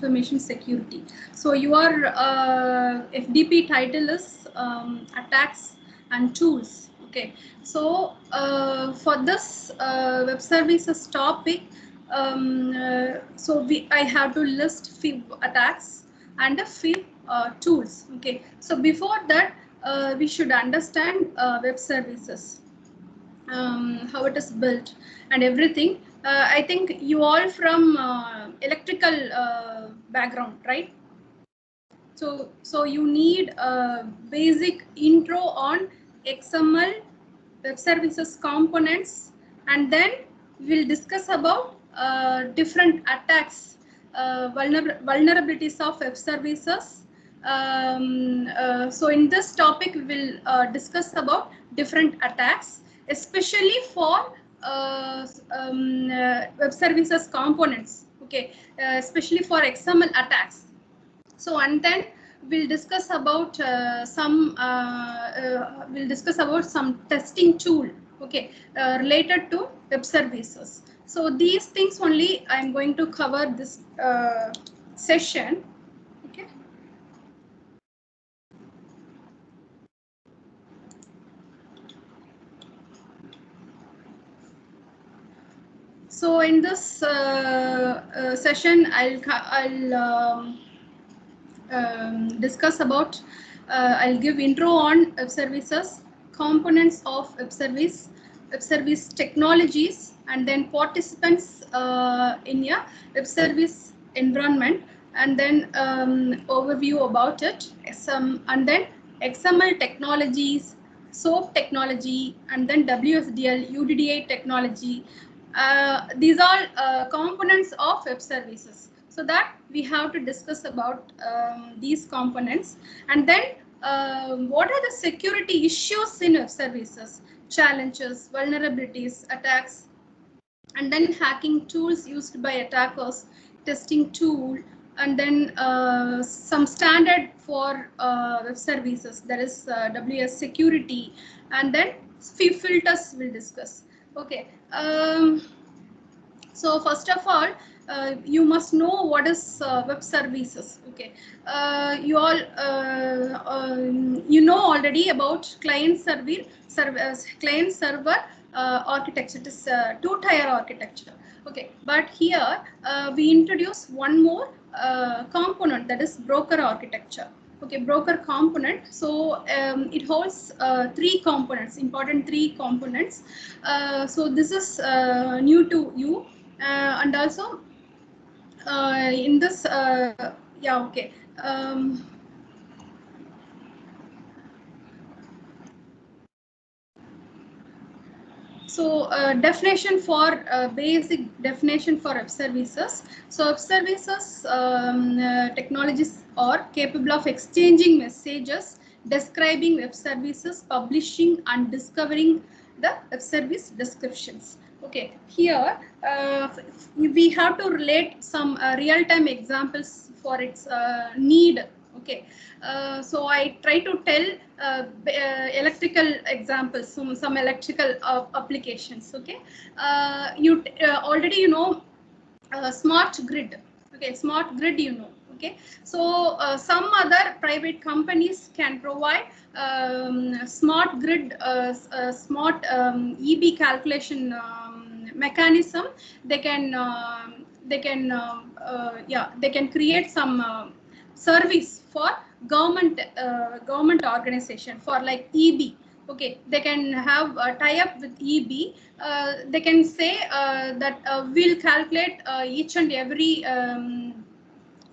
information security. So your FDP title is attacks and tools. Okay, so for this web services topic, I have to list few attacks and a few tools. Okay, so before that we should understand web services, how it is built and everything. I think you all from electrical background, right? So you need a basic intro on XML, web services components, and then we'll discuss about different attacks, vulnerabilities of web services. So in this topic, we will discuss about different attacks, especially for web services components. Okay, especially for XML attacks. So and then we'll discuss about some testing tool, okay, related to web services. So these things only I'm going to cover this session. Okay. So in this session, I'll discuss about, I'll give intro on web services, components of web service technologies, and then participants in a web service environment, and then overview about it, and then XML technologies, SOAP technology, and then WSDL, UDDI technology. These are components of web services. So that we have to discuss about these components, and then what are the security issues in web services, challenges, vulnerabilities, attacks, and then hacking tools used by attackers, testing tool, and then some standard for web services, that is WS security, and then few filters we'll discuss. Okay. So first of all, you must know what is web services. Okay, you all you know already about client server architecture. It is two-tier architecture. Okay, but here we introduce one more component, that is broker architecture. Okay, broker component. So it holds three components, important three components. So this is new to you. And also in this yeah, okay, so definition for basic definition for web services. So web services technologies are capable of exchanging messages, describing web services, publishing and discovering the web service descriptions. Okay, here we have to relate some real-time examples for its need. Okay, so I try to tell electrical examples, some electrical applications. Okay, you already you know smart grid. Okay, smart grid, you know. Okay, so some other private companies can provide smart grid, smart EB calculation mechanism. They can yeah, they can create some service for government organization for like EB. Okay, they can have a tie-up with EB. They can say that we'll calculate each and every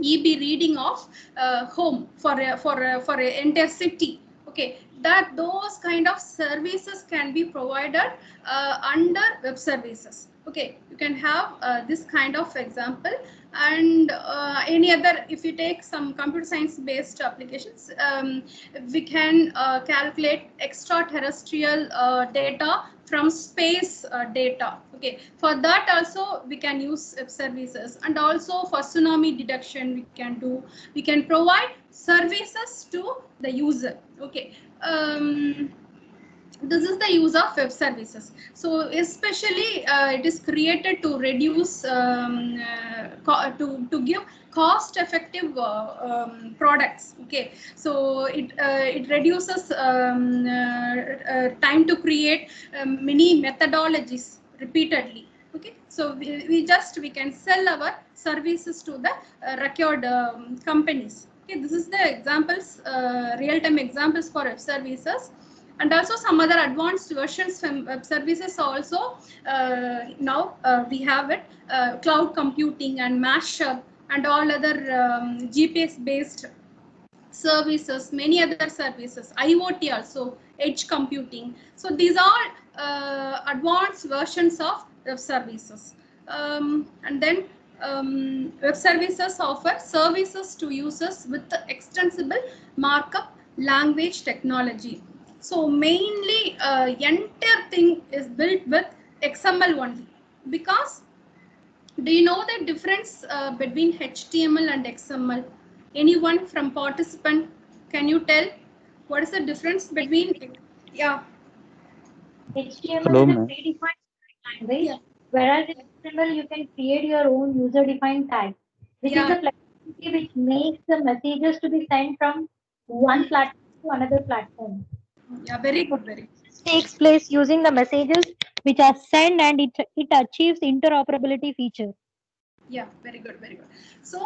EB reading of home for a entire city. Okay, that those kind of services can be provided under web services. Okay, you can have this kind of example, and any other. If you take some computer science based applications, we can calculate extraterrestrial data from space data. Okay, for that also we can use web services, and also for tsunami detection we can provide services to the user. Okay, this is the use of web services. So especially it is created to reduce to give cost effective products. Okay, so it reduces time to create many methodologies repeatedly. Okay, so we can sell our services to the record companies. Okay, this is the examples, real-time examples for web services. And also some other advanced versions from web services also now we have it, cloud computing and mashup and all other GPS based services, many other services, IoT also, edge computing. So these are advanced versions of web services. And then web services offer services to users with the extensible markup language technology. So mainly entire thing is built with XML only, because do you know the difference between HTML and XML? Anyone from participant, can you tell what is the difference between? Yeah. HTML Hello, is a ma'am. predefined language, Yeah. whereas in XML you can create your own user-defined tag. This is Yeah. the flexibility which makes the messages to be sent from one platform to another platform. Yeah. Very good. Very good. This takes place using the messages which are sent, and it achieves interoperability feature. Yeah, very good, very good. So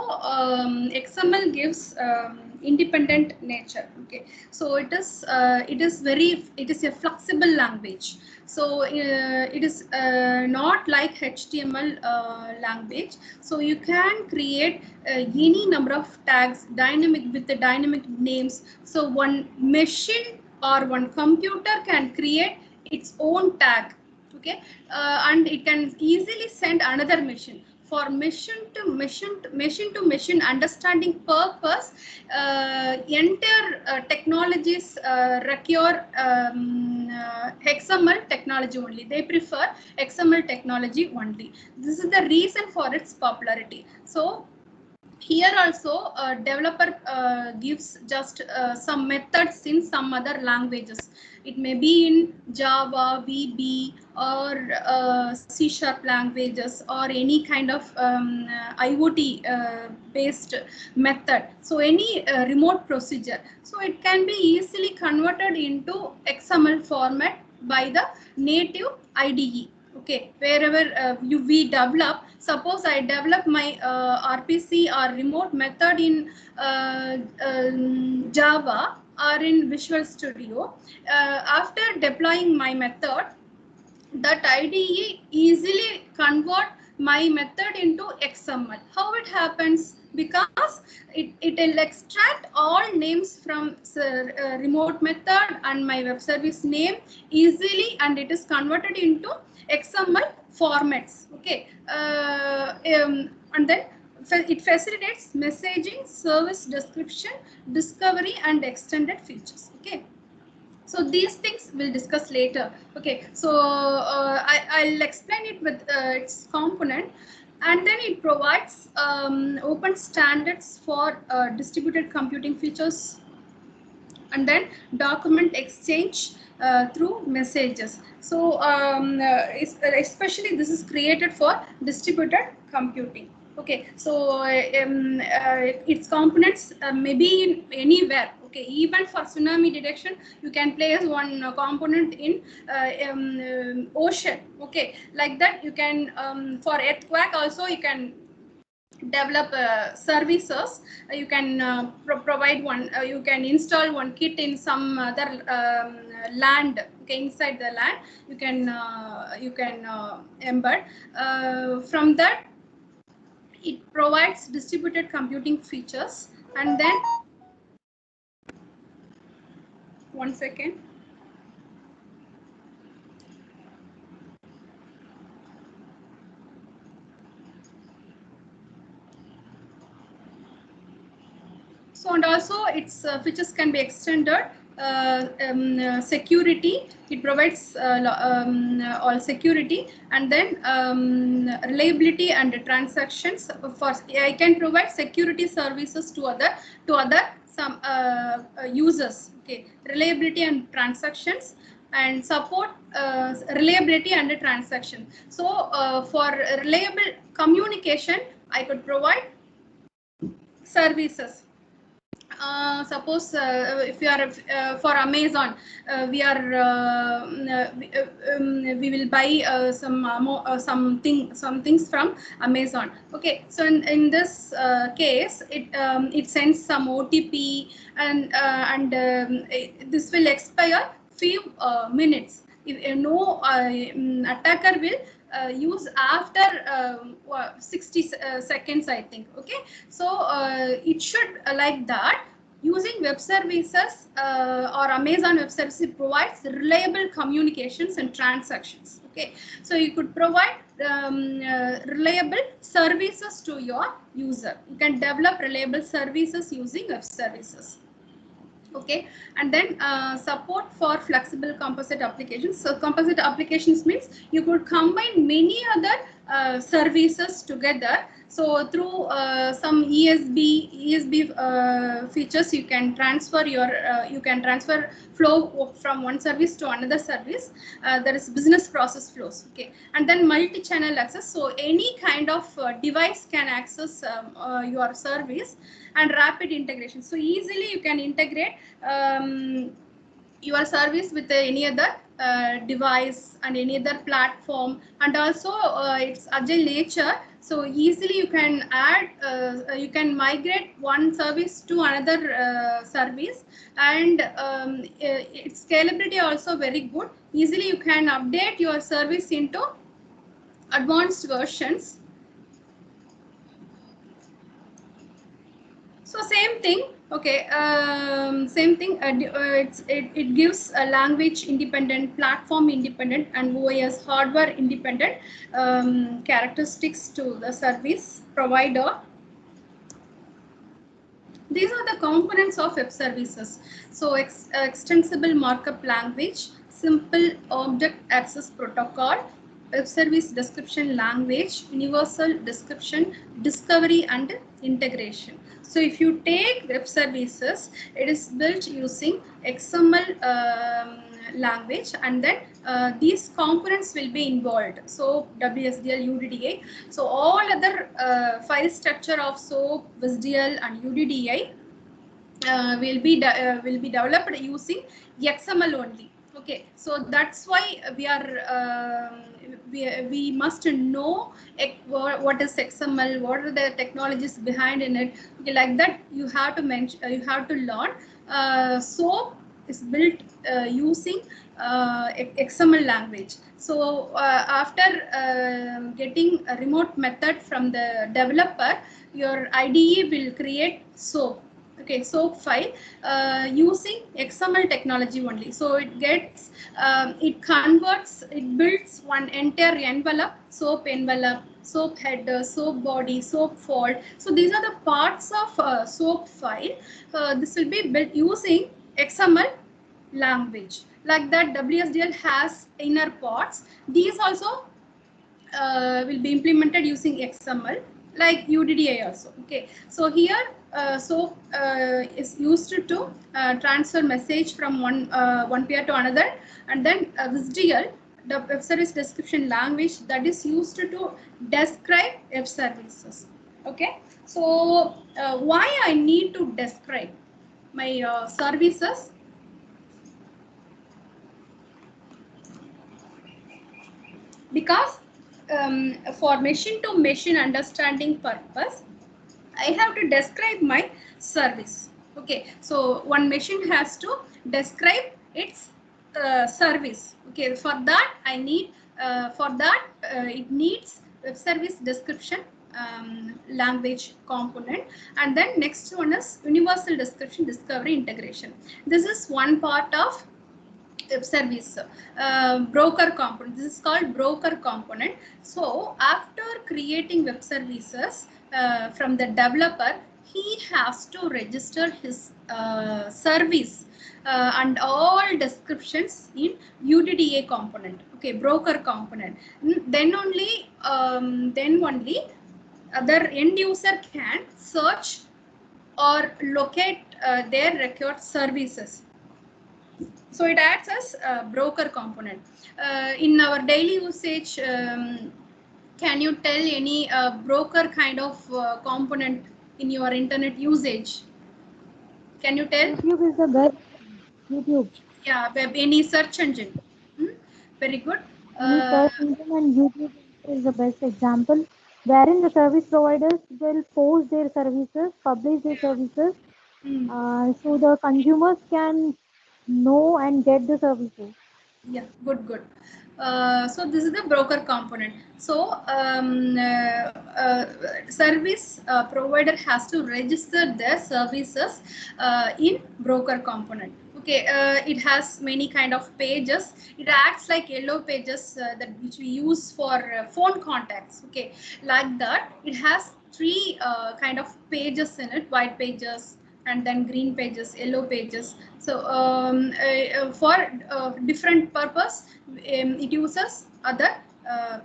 XML gives independent nature. Okay, so it is a flexible language. So it is not like HTML language. So you can create any number of tags dynamic with the dynamic names. So one machine or one computer can create its own tag. Okay, and it can easily send another machine. For machine to machine understanding purpose, entire technologies require XML technology only. They prefer XML technology only. This is the reason for its popularity. So here also developer gives just some methods in some other languages. It may be in Java, VB, or C# languages, or any kind of IoT based method. So any remote procedure, so it can be easily converted into XML format by the native IDE. Okay, wherever we develop, suppose I develop my RPC or remote method in Java or in Visual Studio. After deploying my method, that IDE easily convert my method into XML. How it happens? Because it will extract all names from remote method and my web service name easily, and it is converted into XML formats. Okay, and then it facilitates messaging, service description, discovery, and extended features. Okay. So these things we'll discuss later. Okay, so I'll explain it with its component, and then it provides open standards for distributed computing features, and then document exchange through messages. So especially this is created for distributed computing. Okay, so its components may be in anywhere. Okay, even for tsunami detection, you can place one component in ocean. Okay, like that you can for earthquake also you can develop services. You can provide one, you can install one kit in some other land. Okay, inside the land you can embed from that. It provides distributed computing features, and then one second. So, and also its features can be extended. Security, it provides all security, and then reliability and transactions. For I can provide security services to other some users. Okay, reliability and transactions, and support reliability and transaction. So for reliable communication, I could provide services. Suppose if you are for Amazon, we will buy some things from Amazon. Okay, so in this case, it sends some OTP, and this will expire few minutes. If no attacker will use after 60 seconds, I think. Okay, so it should like that. Using web services or Amazon Web Services provides reliable communications and transactions. Okay, so you could provide reliable services to your user. You can develop reliable services using web services. Okay, and then support for flexible composite applications. So composite applications means you could combine many other services together. So through some ESB features, you can transfer flow from one service to another service. There is business process flows. Okay, and then multi-channel access. So any kind of device can access your service, and rapid integration. So easily you can integrate your service with any other device and any other platform, and also its agile nature. So easily you can add, you can migrate one service to another service, and its scalability also very good. Easily you can update your service into advanced versions. So same thing. Okay, same thing. It gives a language independent, platform independent, and OS hardware independent characteristics to the service provider. These are the components of web services. So extensible markup language, simple object access protocol, web service description language, universal description, discovery and integration. So if you take web services, it is built using XML language, and then these components will be involved. So WSDL, UDDI. So all other file structure of SOAP, WSDL and UDDI will be developed using XML only. Okay, so that's why we are we must know what is XML, what are the technologies behind in it. Okay, like that you have to mention, you have to learn. SOAP is built using XML language. So after getting a remote method from the developer, your IDE will create SOAP. Okay, SOAP file using XML technology only. So it gets, it converts, it builds one entire envelope, SOAP envelope, SOAP header, SOAP body, SOAP fault. So these are the parts of SOAP file. This will be built using XML language. Like that, WSDL has inner parts. These also will be implemented using XML, like UDDI also. Okay, so here SOAP is used to transfer message from one peer to another, and then WSDL, the web service description language, that is used to describe web services. Okay, so why I need to describe my services? Because for machine-to-machine understanding purpose, I have to describe my service. Okay, so one machine has to describe its service. Okay, for that I need, it needs web service description language component, and then next one is universal description, discovery, integration. This is one part of web service broker component. This is called broker component. So after creating web services from the developer, he has to register his service and all descriptions in UDDA component. Okay, broker component. Then only other end user can search or locate their required services. So it acts as a broker component. In our daily usage, can you tell any broker kind of component in your internet usage? Can you tell? YouTube is the best. YouTube. Yeah, web, any search engine. Hmm? Very good. Any search engine and YouTube is the best example, wherein the service providers will post their services, publish their services, hmm. so the consumers can know and get the services. Yeah, good. So this is the broker component. So service provider has to register their services in broker component. Okay, it has many kind of pages. It acts like yellow pages that which we use for phone contacts. Okay, like that. It has three kind of pages in it: white pages, and then green pages, yellow pages. So for different purpose, it uses other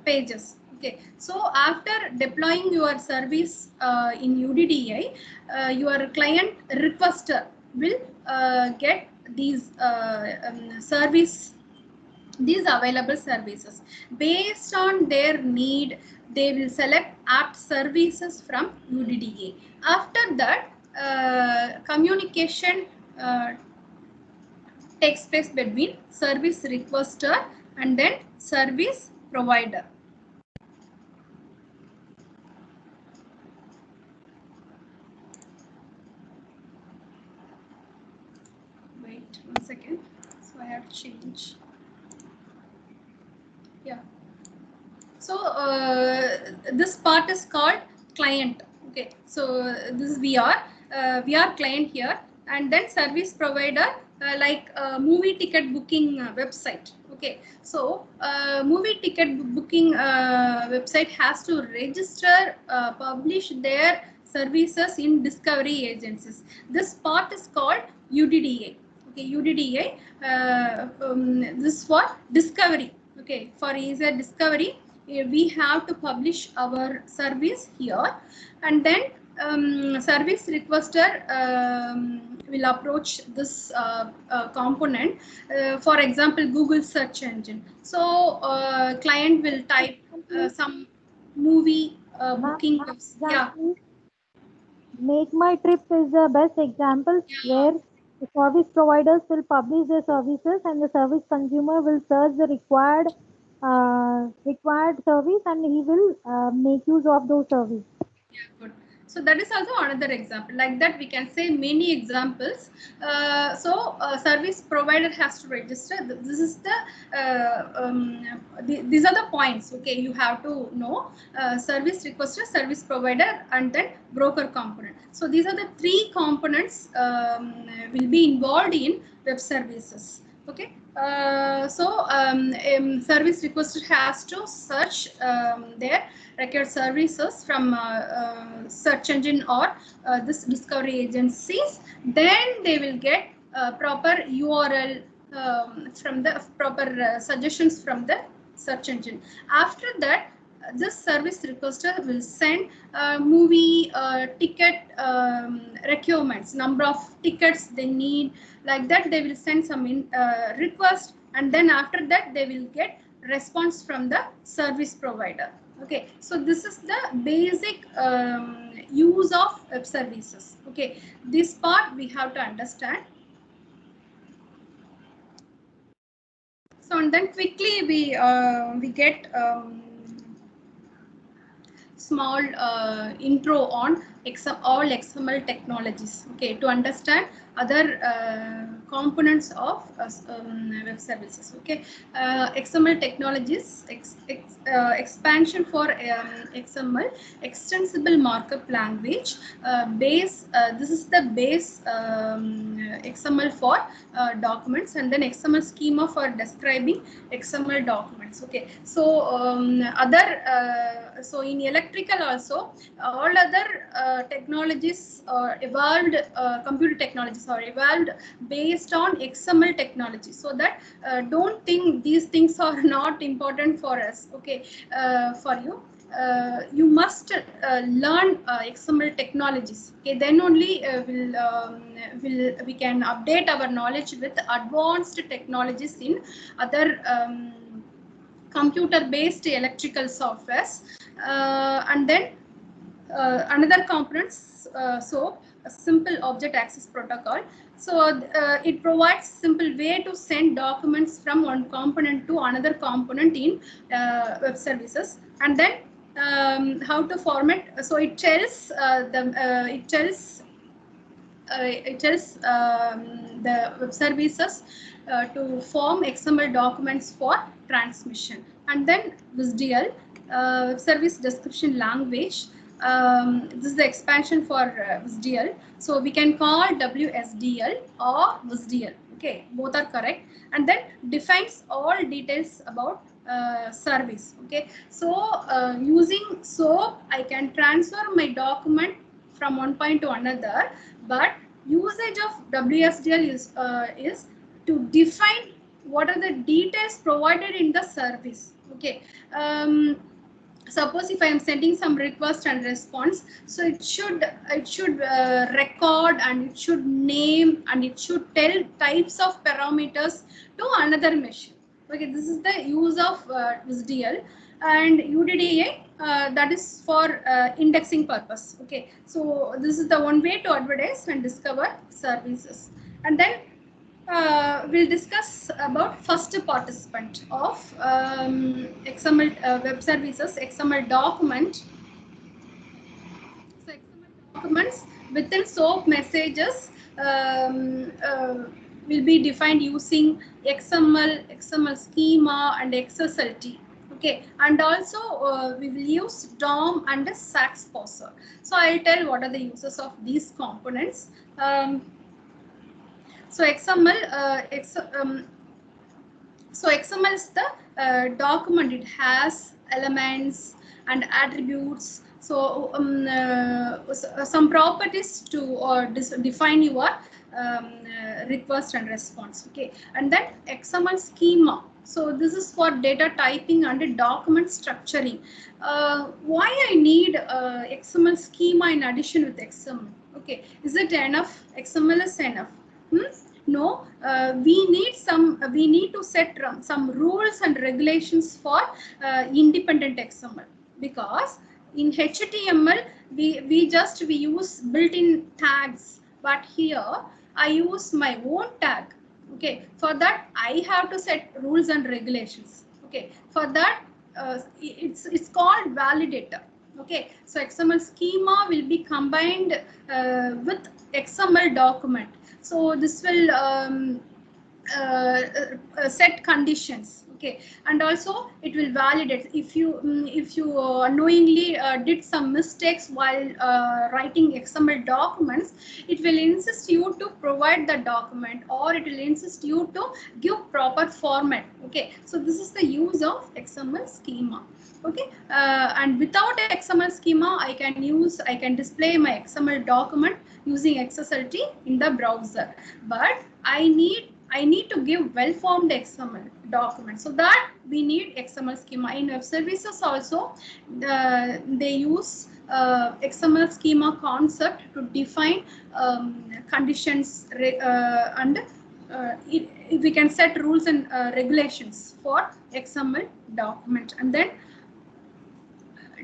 pages. Okay, so after deploying your service in UDDI, your client requester will get these these available services. Based on their need, they will select apt services from UDDA. After that, communication takes place between service requester and then service provider. Wait 1 second. So I have to change. Yeah. So this part is called client. Okay. So this is VR client here, and then service provider like movie ticket booking website. Okay. So movie ticket booking website has to register, publish their services in discovery agencies. This part is called UDDA. Okay, UDDA. This is for discovery. Okay, for easier discovery, we have to publish our service here, and then service requester will approach this component. For example, Google search engine. So client will type some movie booking. Yeah. Make My Trip is the best example Yeah. where the service providers will publish their services and the service consumer will search the required service and he will make use of those services. Yeah, good. So that is also another example. Like that, we can say many examples. Service provider has to register. This is these are the points. Okay, you have to know service requester, service provider, and then broker component. So these are the three components will be involved in web services. Okay. Service requester has to search their record services from search engine or this discovery agencies. Then they will get proper URL from the proper suggestions from the search engine. After that, this service requester will send movie ticket requirements, number of tickets they need. Like that, they will send some request, and then after that they will get response from the service provider. Okay, so this is the basic use of web services. Okay, this part we have to understand. So and then quickly we get small intro on all XML technologies. Okay, to understand other components of web services. Okay, XML technologies, expansion for XML, extensible markup language, base. This is the base XML for documents, and then XML schema for describing XML documents. Okay, so so in electrical also, all other technologies evolved, computer technologies are evolved based on XML technology. So that don't think these things are not important for us. Okay, for you. you must learn XML technologies. Okay, then only we can update our knowledge with advanced technologies in other computer-based electrical softwares, and then another components, SOAP, a simple object access protocol. So it provides simple way to send documents from one component to another component in web services, and then how to format. So it tells the web services to form XML documents for transmission. And then WSDL, web service description language. This is the expansion for WSDL. So we can call WSDL or WSDL. Okay, both are correct. And then defines all details about service. Okay, so using SOAP, I can transfer my document from one point to another, but usage of WSDL is to define what are the details provided in the service. Okay, suppose if I am sending some request and response, so it should record, and it should name, and it should tell types of parameters to another machine. Okay, this is the use of WSDL. And UDDA, that is for indexing purpose. Okay, so this is the one way to advertise and discover services. And then we'll discuss about first participant of XML web services, XML document. So XML documents within SOAP messages will be defined using XML schema, and XSLT. Okay, and also we will use DOM and a SAX parser. So I'll tell what are the uses of these components. So XML, so XML is the document. It has elements and attributes. So some properties to define your request and response. Okay, and then XML schema. So this is for data typing and document structuring. Why I need XML schema in addition with XML? Okay, is it enough? XML is enough. No, we need to set some rules and regulations for independent XML, because in HTML we use built-in tags, but here I use my own tag. Okay, for that I have to set rules and regulations. Okay, for that it's called validator. Okay, so XML schema will be combined with XML document. So this will set conditions. Okay, and also it will validate if you knowingly did some mistakes while writing XML documents. It will insist you to provide the document, or it will insist you to give proper format. Okay, so this is the use of XML schema. Okay, and without XML schema, I can display my XML document using XSLT in the browser, but I need to give well-formed XML document. So that we need XML schema. In web services also, they use XML schema concept to define conditions, and we can set rules and regulations for XML document. And then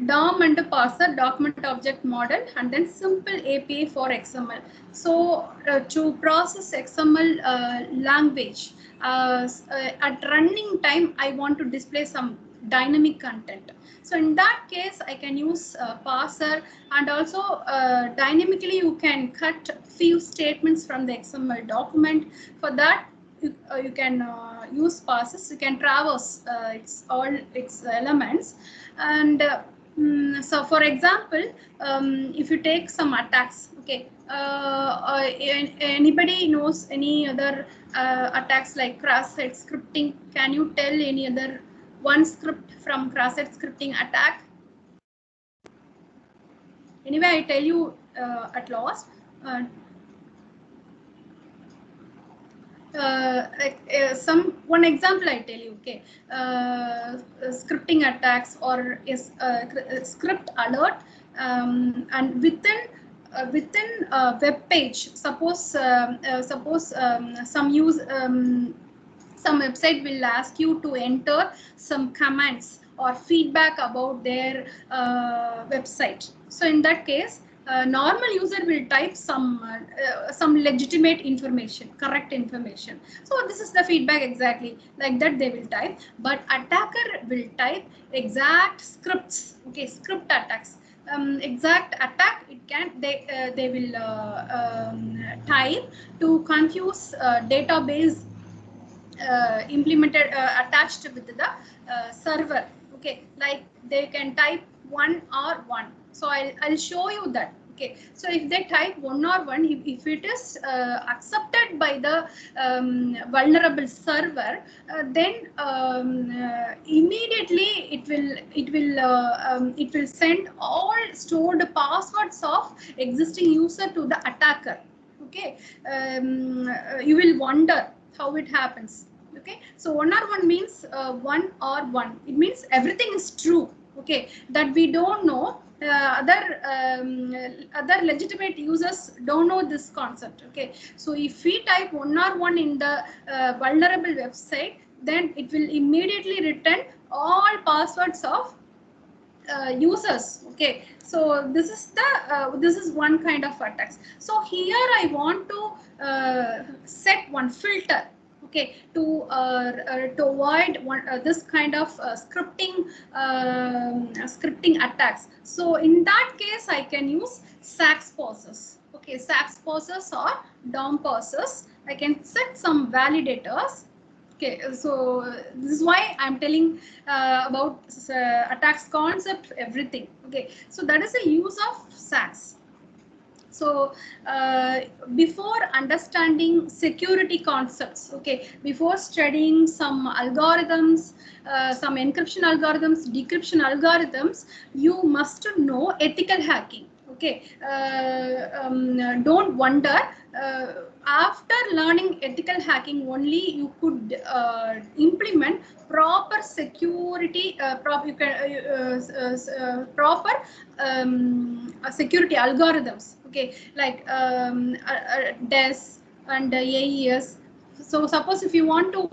DOM and parser, document object model, and then simple API for XML. So to process XML language, at running time, I want to display some dynamic content. So in that case, I can use parser, and also dynamically you can cut few statements from the XML document. For that, you can use parsers. You can traverse its elements, and so for example, if you take some attacks, okay, anybody knows any other attacks like cross-site scripting? Can you tell any other one script from cross-site scripting attack? Anyway, I tell you at last. one example I tell you. Okay, scripting attacks or is script alert, and within web page. Suppose some website will ask you to enter some comments or feedback about their website. So in that case, normal user will type some legitimate information, correct information. So this is the feedback exactly like that they will type, but attacker will type exact scripts. Okay, script attacks. Exact attack it can they will type to confuse database implemented attached with the server. Okay, like they can type 1 or 1. So I'll show you that. Okay, so if they type 1 or 1, if it is accepted by the vulnerable server, then immediately it will send all stored passwords of existing user to the attacker. Okay, you will wonder how it happens. Okay, so 1 or 1 means 1 or 1. It means everything is true. Okay, that we don't know. Other legitimate users don't know this concept. Okay, so if we type 1 or 1 in the vulnerable website, then it will immediately return all passwords of users. Okay, so this is one kind of attacks. So here I want to set one filter. Okay, to avoid this kind of scripting attacks. So in that case, I can use SAX pausers. Okay, SAX pausers or DOM pausers. I can set some validators. Okay, so this is why I'm telling about attacks concept, everything. Okay, so that is the use of SAX. So before understanding security concepts, okay, before studying some algorithms, some encryption algorithms, decryption algorithms, you must know ethical hacking. Okay, don't wonder. After learning ethical hacking, only you could implement proper security, proper security algorithms. Okay, like DES and AES. So suppose if you want to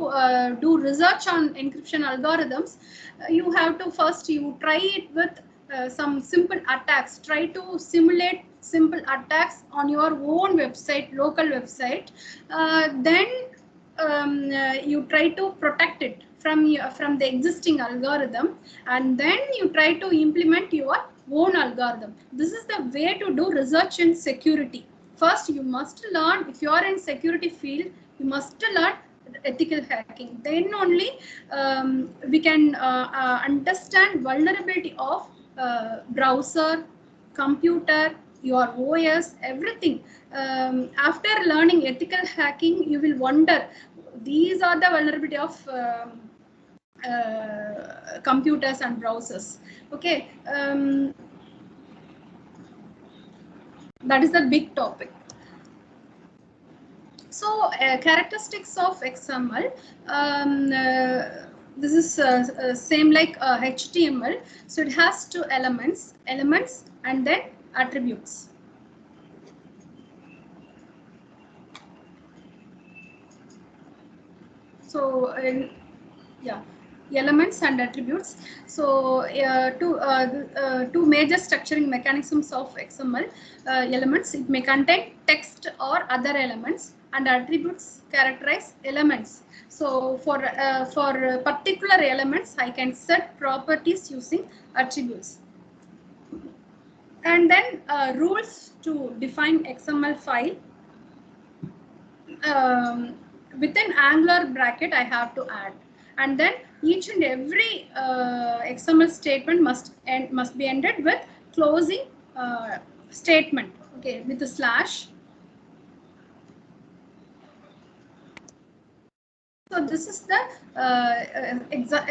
do research on encryption algorithms, you have to first you try it with some simple attacks. Try to simulate simple attacks on your own website, local website. Then you try to protect it from the existing algorithm, and then you try to implement your own algorithm. This is the way to do research in security. First, you must learn, if you are in security field, you must learn ethical hacking. Then only we can understand vulnerability of browser, computer, your OS, everything. After learning ethical hacking, you will wonder, these are the vulnerability of computers and browsers. Okay, that is the big topic. So characteristics of XML. This is same like HTML. So it has two elements, and then attributes. So yeah, elements and attributes. So two major structuring mechanisms of XML. Elements, it may contain text or other elements, and attributes characterize elements. So for particular elements, I can set properties using attributes. And then rules to define XML file. Within Angular bracket, I have to add, and then each and every XML statement must be ended with closing statement. Okay, with a slash. So this is the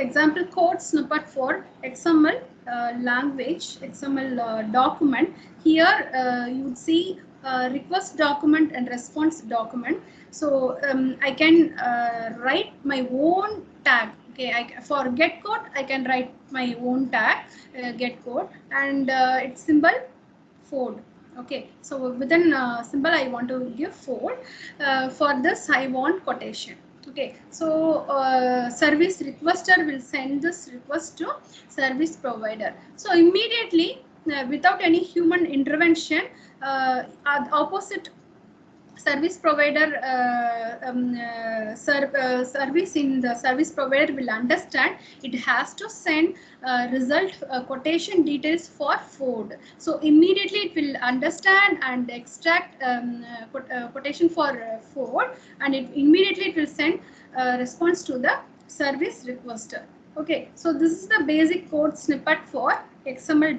example code snippet for XML language, XML document. Here you would see request document and response document. So I can write my own tag. Okay, for get code, I can write my own tag, get code, and its symbol Ford. Okay, so within symbol I want to give Ford. For this I want quotation. Okay, so service requester will send this request to service provider. So immediately, without any human intervention, opposite service provider service in the service provider will understand it has to send result quotation details for Ford. So immediately it will understand and extract quotation for Ford, and it immediately it will send response to the service requester. Okay, so this is the basic code snippet for XML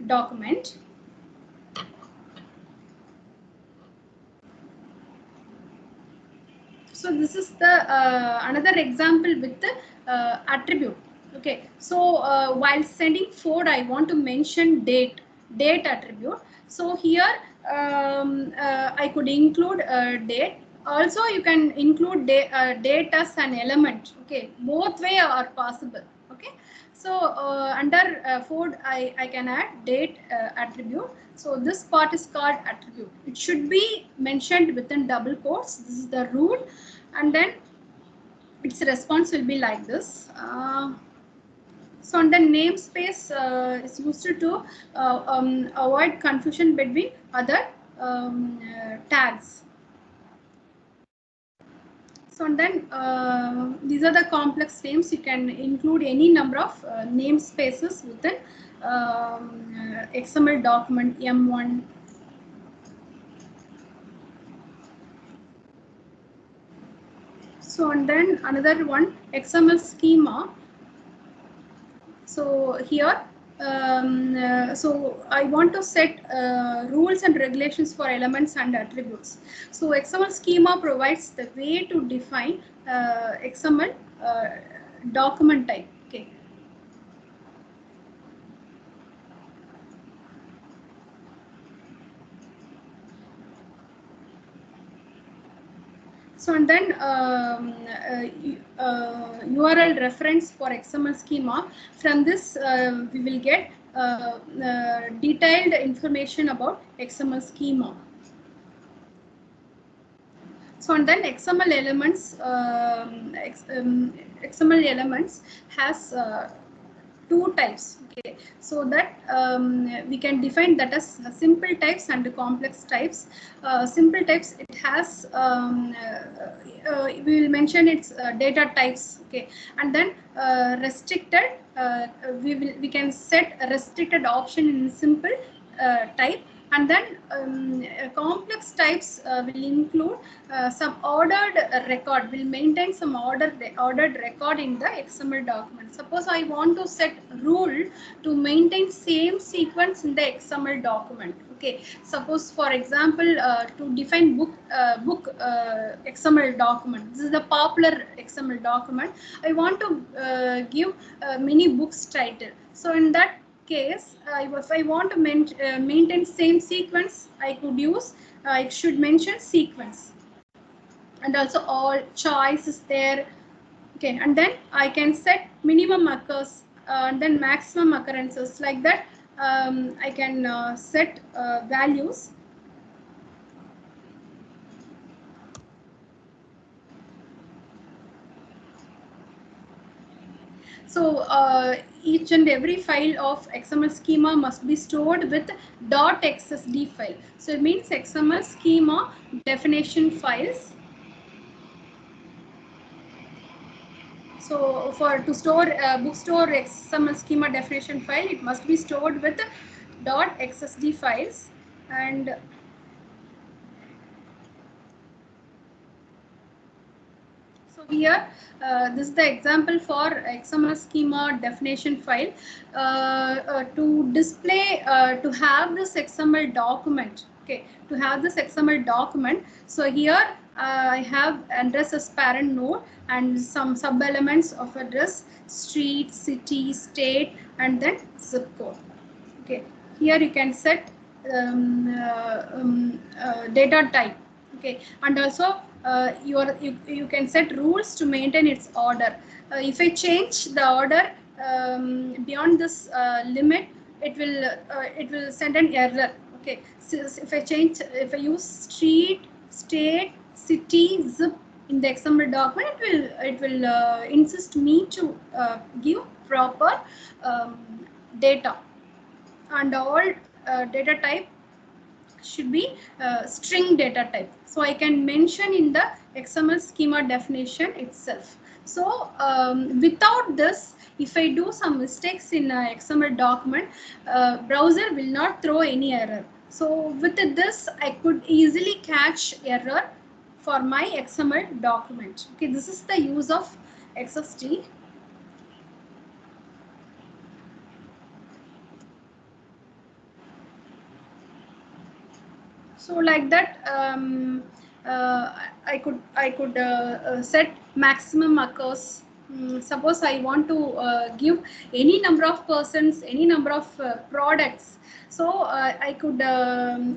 document. So this is the another example with the attribute. Okay, so while sending Ford, I want to mention date attribute. So here I could include date. Also, you can include date as an element. Okay, both way are possible. Okay, so under Ford, I can add date attribute. So this part is called attribute. It should be mentioned within double quotes. This is the rule, and then its response will be like this. So on the namespace is used to avoid confusion between other tags. So and then these are the complex names. You can include any number of namespaces within XML document M1. So and then another one, XML schema. So here, so I want to set rules and regulations for elements and attributes. So XML schema provides the way to define XML document type. Okay. So and then URL reference for XML schema. From this, we will get detailed information about XML schema. So and then XML elements, XML elements has two types. Okay, so that we can define that as simple types and complex types. Simple types, it has we will mention its data types. Okay, and then restricted, we can set a restricted option in simple type. And then complex types will include some ordered record, will maintain some ordered record in the XML document. Suppose I want to set rule to maintain same sequence in the XML document. Okay, suppose for example to define book XML document. This is the popular XML document. I want to give many books title. So in that case, if I want to maintain same sequence, I could use, I should mention sequence, and also all choice is there. Okay, and then I can set minimum occurs and then maximum occurrences, like that. I can set values. So each and every file of XML schema must be stored with .xsd file. So it means XML schema definition files. So to store bookstore XML schema definition file, it must be stored with .xsd files. And so here, this is the example for XML schema definition file. To display, to have this XML document, okay, to have this XML document. So here I have address as parent node and some sub elements of address, street, city, state, and then zip code. Okay, here you can set data type. Okay, and also you can set rules to maintain its order. If I change the order beyond this limit, it will send an error. Okay, so if I use street, state, city, zip in the XML document, it will insist me to give proper data, and all data type should be string data type. So I can mention in the XML schema definition itself. So without this, if I do some mistakes in a XML document, browser will not throw any error. So with this, I could easily catch error for my XML document. Okay, this is the use of XSD. So like that, I could set maximum occurs. Suppose I want to give any number of persons, any number of products. So I could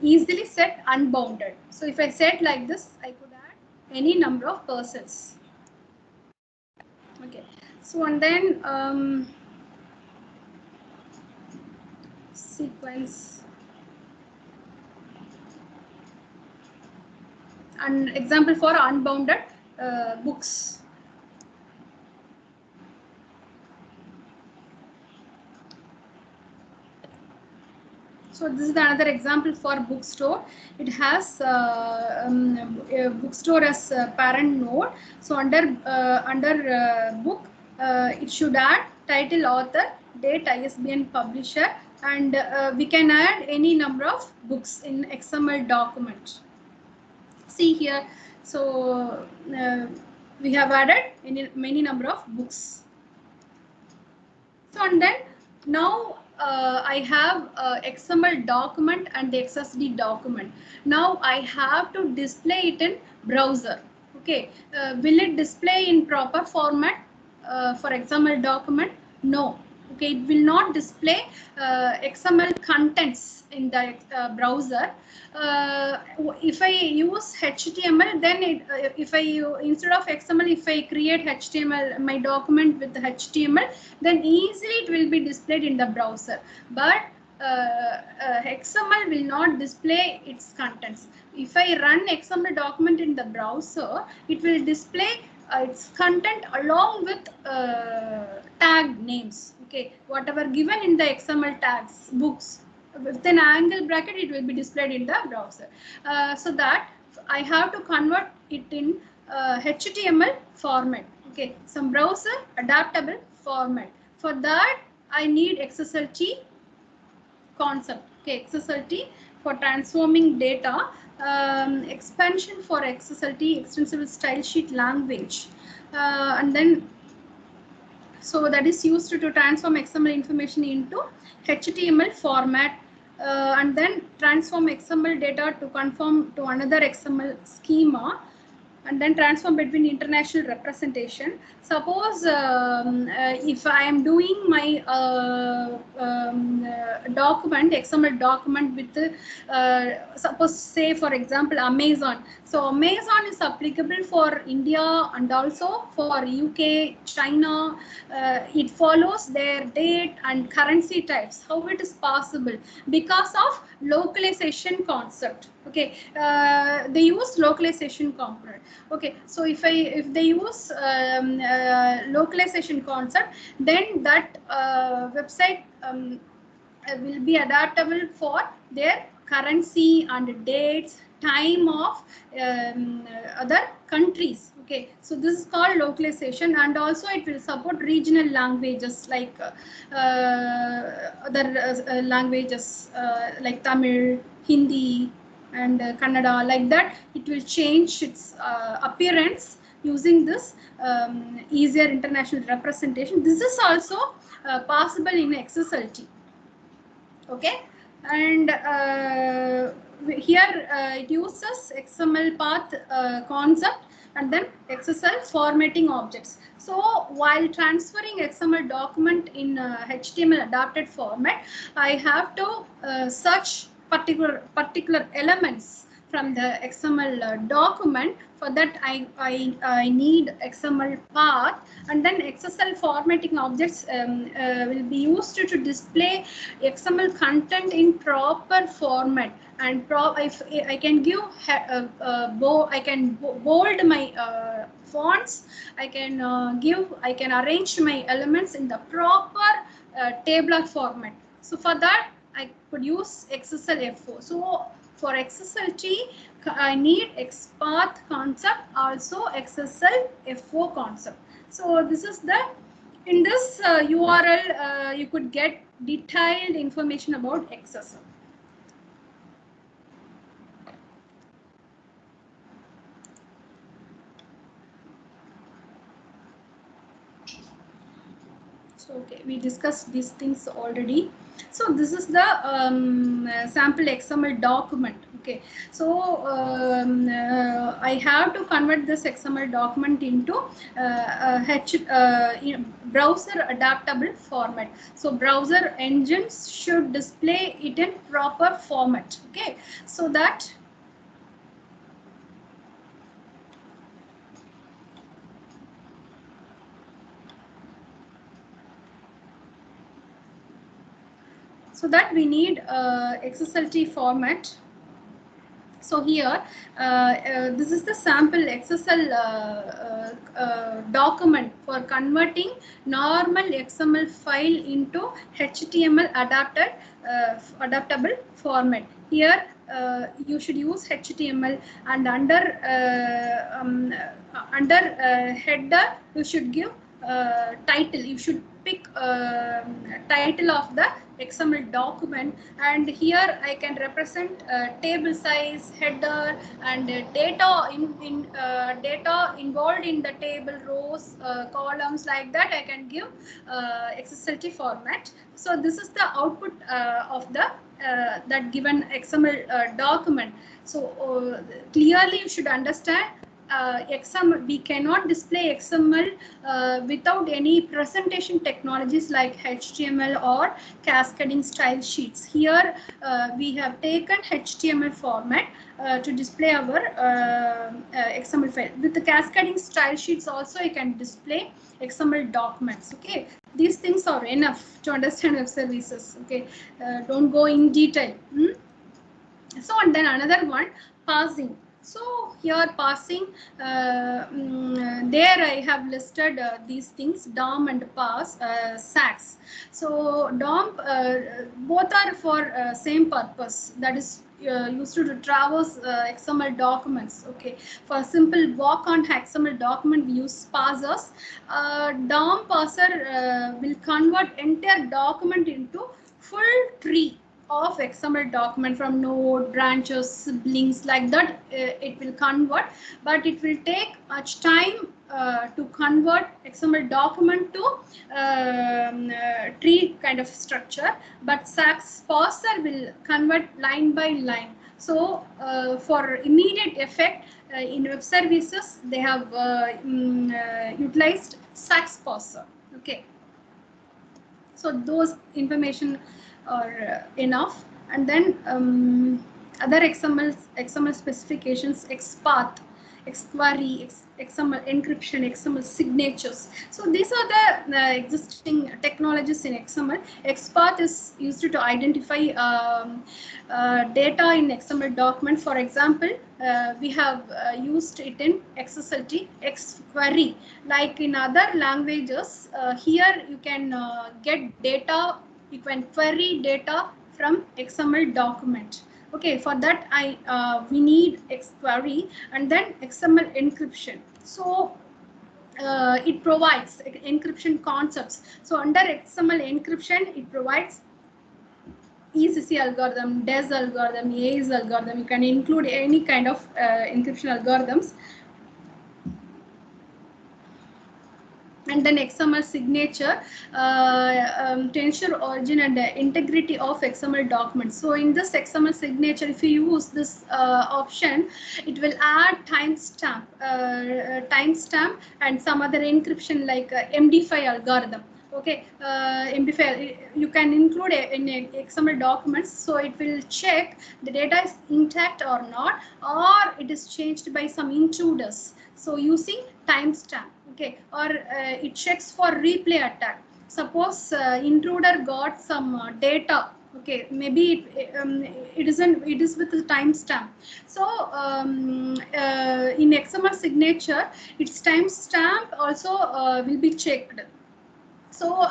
easily set unbounded. So if I set like this, I could add any number of persons. Okay. So and then sequence. An example for unbounded books. So this is another example for bookstore. It has a bookstore as a parent node. So under book, it should add title, author, date, ISBN, publisher, and we can add any number of books in XML document. See here, so we have added many number of books. So and then now I have XML document and the XSD document. Now I have to display it in browser. Okay, will it display in proper format for XML document? No. Okay, it will not display XML contents in the browser. If I use HTML, then if I instead of XML, if I create HTML, my document with HTML, then easily it will be displayed in the browser. But XML will not display its contents. If I run XML document in the browser, it will display its content along with tag names. Okay, whatever given in the XML tags, books, with an angle bracket, it will be displayed in the browser. So that I have to convert it in HTML format. Okay, some browser adaptable format. For that, I need XSLT concept. Okay, XSLT for transforming data, expansion for XSLT, extensible style sheet language, and then so that is used to transform XML information into HTML format, and then transform XML data to conform to another XML schema, and then transform between international representation. Suppose if I am doing my document, XML document with suppose say for example Amazon. So Amazon is applicable for India and also for UK, China. It follows their date and currency types. How it is possible? Because of localization concept. Okay, they use localization component. Okay, so if they use localization concept, then that website will be adaptable for their currency and dates, time of other countries. Okay, so this is called localization, and also it will support regional languages like other languages like Tamil, Hindi, and Kannada. Like that, it will change its appearance using this easier international representation. This is also possible in XSLT. Okay, and here it uses XML path concept and then XSL formatting objects. So while transferring XML document in HTML adapted format, I have to search particular elements from the XML document. For that, I need XML path, and then XSL formatting objects will be used to display XML content in proper format. And if I can give I can bold my fonts. I can arrange my elements in the proper tabular format. So for that, I could use XSL F4. So for XSLT, I need XPath concept, also XSL F4 concept. So this is in this URL, you could get detailed information about XSL. So okay, we discussed these things already. So this is the sample XML document. Okay, so I have to convert this XML document into browser adaptable format. So browser engines should display it in proper format. Okay, so that we need XSLT format. So here, this is the sample XSL document for converting normal XML file into HTML adaptable format. Here, you should use HTML, and under header you should give title. You should pick title of the XML document, and here I can represent table size, header, and data data involved in the table, rows, columns, like that. I can give XSLT format. So this is the output of the that given XML document. So clearly you should understand XML, we cannot display XML without any presentation technologies like HTML or cascading style sheets. Here we have taken HTML format to display our XML file. With the cascading style sheets also, you can display XML documents. Okay, these things are enough to understand web services. Okay, don't go in detail. So, and then another one, parsing. So here parsing, there I have listed these things, DOM and parse, SACs. So DOM, both are for same purpose, that is used to traverse XML documents. Okay, for simple walk on XML document we use parsers. DOM parser will convert entire document into full tree of XML document from node, branches, siblings, like that. It will convert, but it will take much time to convert XML document to tree kind of structure, but SACS parser will convert line by line. So for immediate effect in web services, they have utilized SACS parser. Okay, so those information are enough. And then other XML specifications, XPath, XQuery, XML encryption, XML signatures. So these are the existing technologies in XML. XPath is used to identify data in XML document. For example, we have used it in XSLT, XQuery. Like in other languages, here you can get data. You can query data from XML document. Okay, for that we need XQuery, and then XML encryption. So it provides encryption concepts. So under XML encryption, it provides ECC algorithm, DES algorithm, AES algorithm. You can include any kind of encryption algorithms. And then XML signature to ensure origin and integrity of XML documents. So in this XML signature, if you use this option, it will add timestamp and some other encryption like MD5 algorithm. Okay, MD file you can include in XML documents, so it will check the data is intact or not, or it is changed by some intruders. So using timestamp, okay, or it checks for replay attack. Suppose intruder got some data, okay, maybe it isn't, it is with the timestamp. So in XML signature, its timestamp also will be checked. So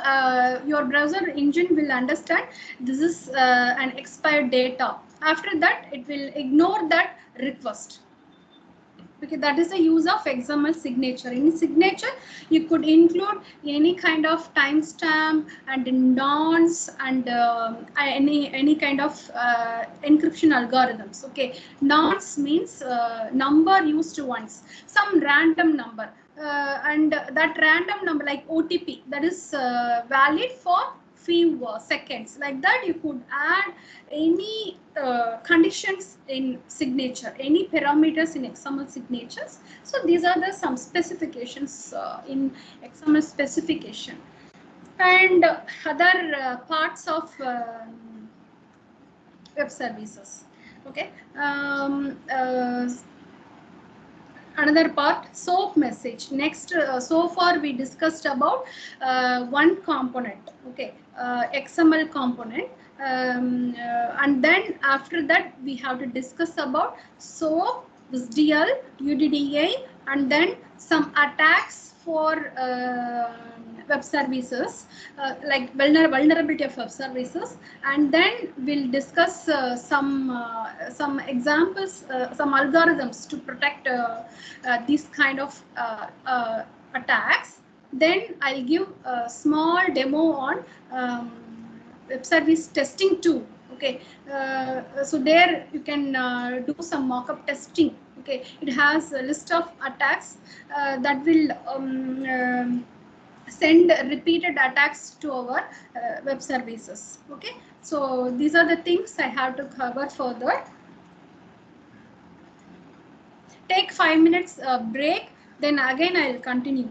your browser engine will understand this is an expired data. After that, it will ignore that request. Okay, that is the use of XML signature. In signature, you could include any kind of timestamp and nonce and any kind of encryption algorithms. Okay, nonce means number used once, some random number, and that random number like OTP, that is valid for few seconds. Like that, you could add any conditions in signature, any parameters in XML signatures. So these are the some specifications in XML specification. And other parts of web services. Okay. Another part, SOAP message. Next, so far we discussed about one component, okay, XML component, and then after that we have to discuss about SOAP, SDL, UDDA, and then some attacks for web services, like vulnerability of web services, and then we'll discuss some examples, some algorithms to protect these kind of attacks. Then I'll give a small demo on web service testing too. Okay, so there you can do some mock-up testing. Okay, it has a list of attacks that will send repeated attacks to our web services. Okay, so these are the things I have to cover further. Take 5 minutes break, then again I'll continue.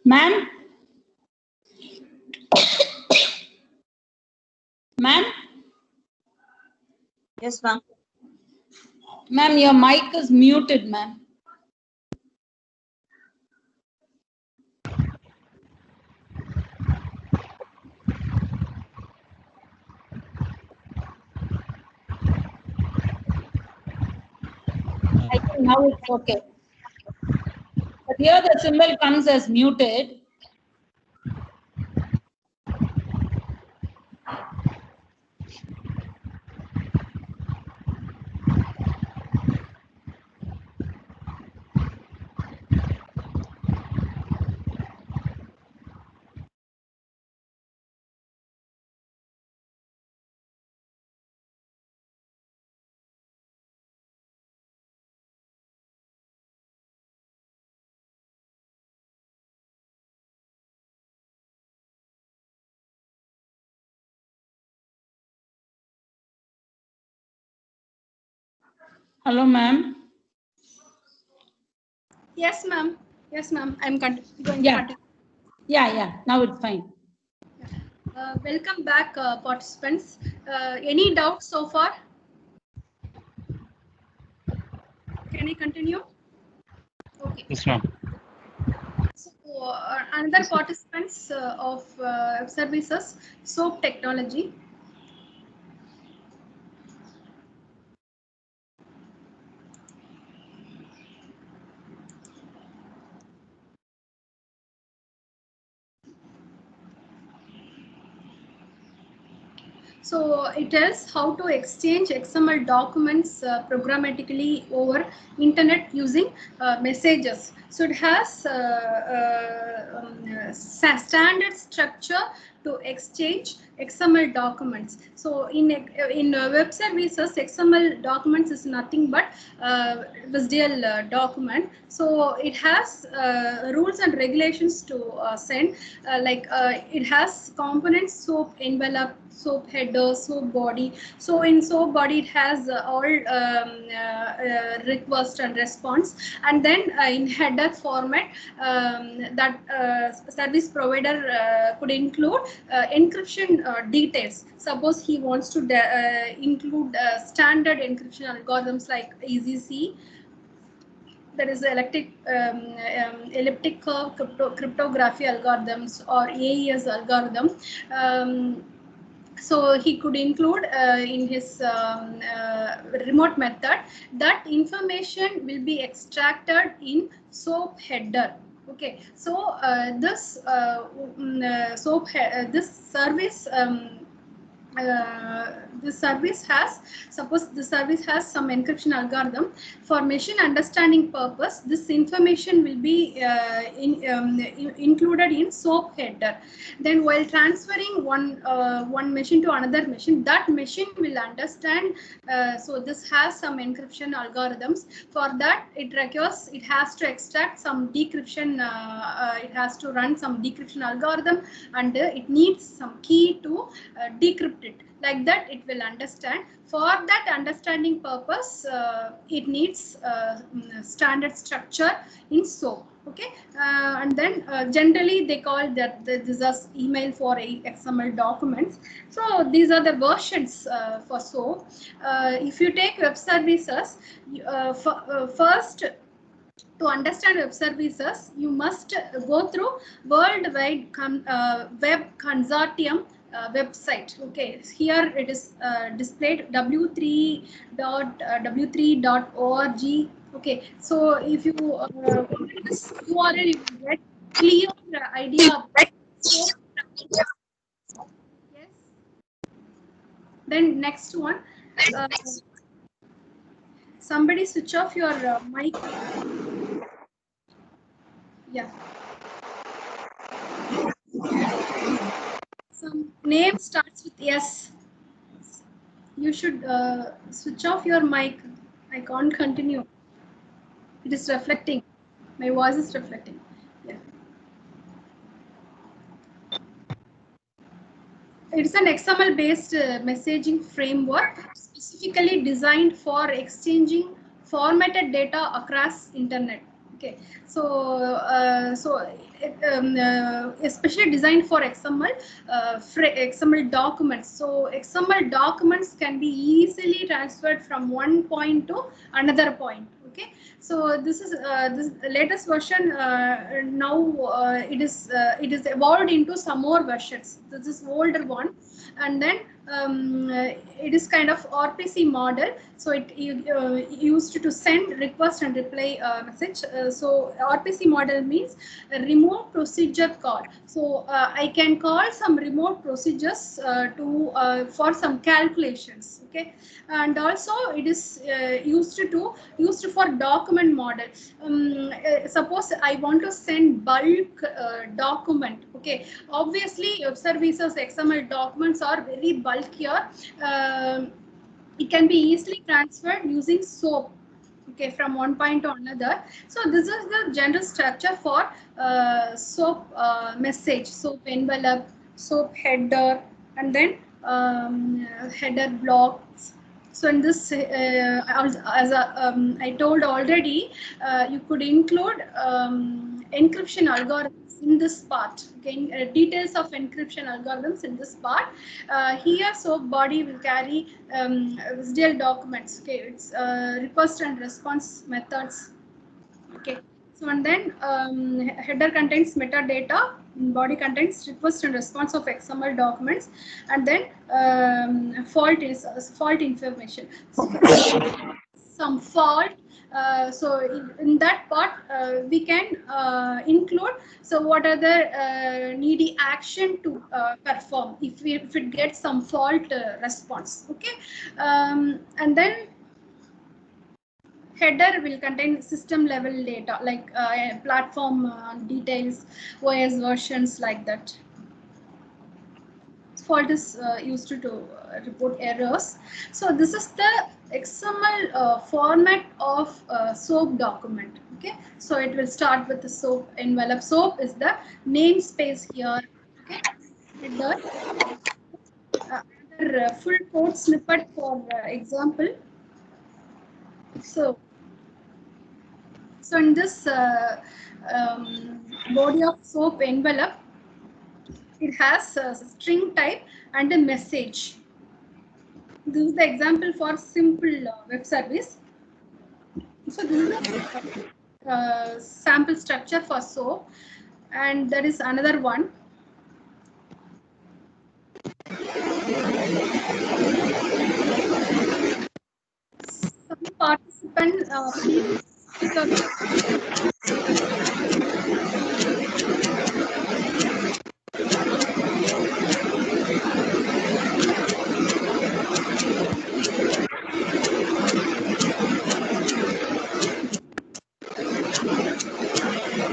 Ma'am? Ma'am? Yes, ma'am. Ma'am, your mic is muted, ma'am. I think now it's okay. But here the symbol comes as muted. Hello, ma'am. Yes, ma'am. Yes, ma'am. I'm going to continue. Yeah. Now it's fine. Welcome back, participants. Any doubts so far? Can I continue? Okay. Yes, ma'am. So another participants of services, SOAP technology. So it tells how to exchange XML documents programmatically over internet using messages. So it has standard structure to exchange XML documents. So in web services, XML documents is nothing but visual document. So it has rules and regulations to send. It has components: SOAP envelope, SOAP header, SOAP body. So in SOAP body, it has all request and response, and then in header format, that service provider could include encryption details. Suppose he wants to include standard encryption algorithms like EasyC. There is elliptic curve cryptography algorithms or AES algorithm. So he could include in his remote method. That information will be extracted in SOAP header. Okay, so this SOAP this service. This service has, suppose the service has some encryption algorithm. For machine understanding purpose, this information will be included in SOAP header. Then while transferring one machine to another machine, that machine will understand. So this has some encryption algorithms. For that, it has to extract some decryption. It has to run some decryption algorithm, and it needs some key to decrypt it. Like that, it will understand. For that understanding purpose, it needs standard structure in SOAP. Okay, and then generally they call that this is email for XML documents. So these are the versions for SOAP. If you take web services, first, to understand web services, you must go through World Wide Web Consortium website. Okay, here it is displayed w3.org. Okay, so if you this URL, you will get clear idea of SOAP. Yes. Then next one. Somebody switch off your mic. Yeah. Some name starts with S. You should switch off your mic. I can't continue. It is reflecting. My voice is reflecting. Yeah. It's an XML based messaging framework specifically designed for exchanging formatted data across internet. Okay, so especially designed for XML documents. So XML documents can be easily transferred from one point to another point. Okay, so this is this latest version. Now it is evolved into some more versions. This is older one, and then it is kind of RPC model. So it used to send request and reply message. So RPC model means a remote procedure call. So I can call some remote procedures for some calculations. Okay, and also it is used for document model. Suppose I want to send bulk document. Okay, obviously web services XML documents are very bulkier. It can be easily transferred using SOAP, okay, from one point to another. So this is the general structure for SOAP message: SOAP envelope, SOAP header, and then header blocks. So in this, I told already, you could include encryption algorithms in this part. Okay, details of encryption algorithms in this part. Here, SOAP body will carry WSDL documents. Okay, it's request and response methods. Okay, so and then header contains metadata, body contains request and response of XML documents, and then fault information. Some fault. So in that part we can include, so what are the needy action to perform if it gets some fault response. Okay, and then header will contain system level data like platform details, OS versions, like that. Fault is used to report errors. So this is the XML format of SOAP document. Okay, so it will start with the SOAP envelope. SOAP is the namespace here. Okay, header, another full code snippet for example. So in this body of SOAP envelope, it has a string type and a message. This is the example for simple web service. So this is the sample structure for SOAP, and there is another one. Some participant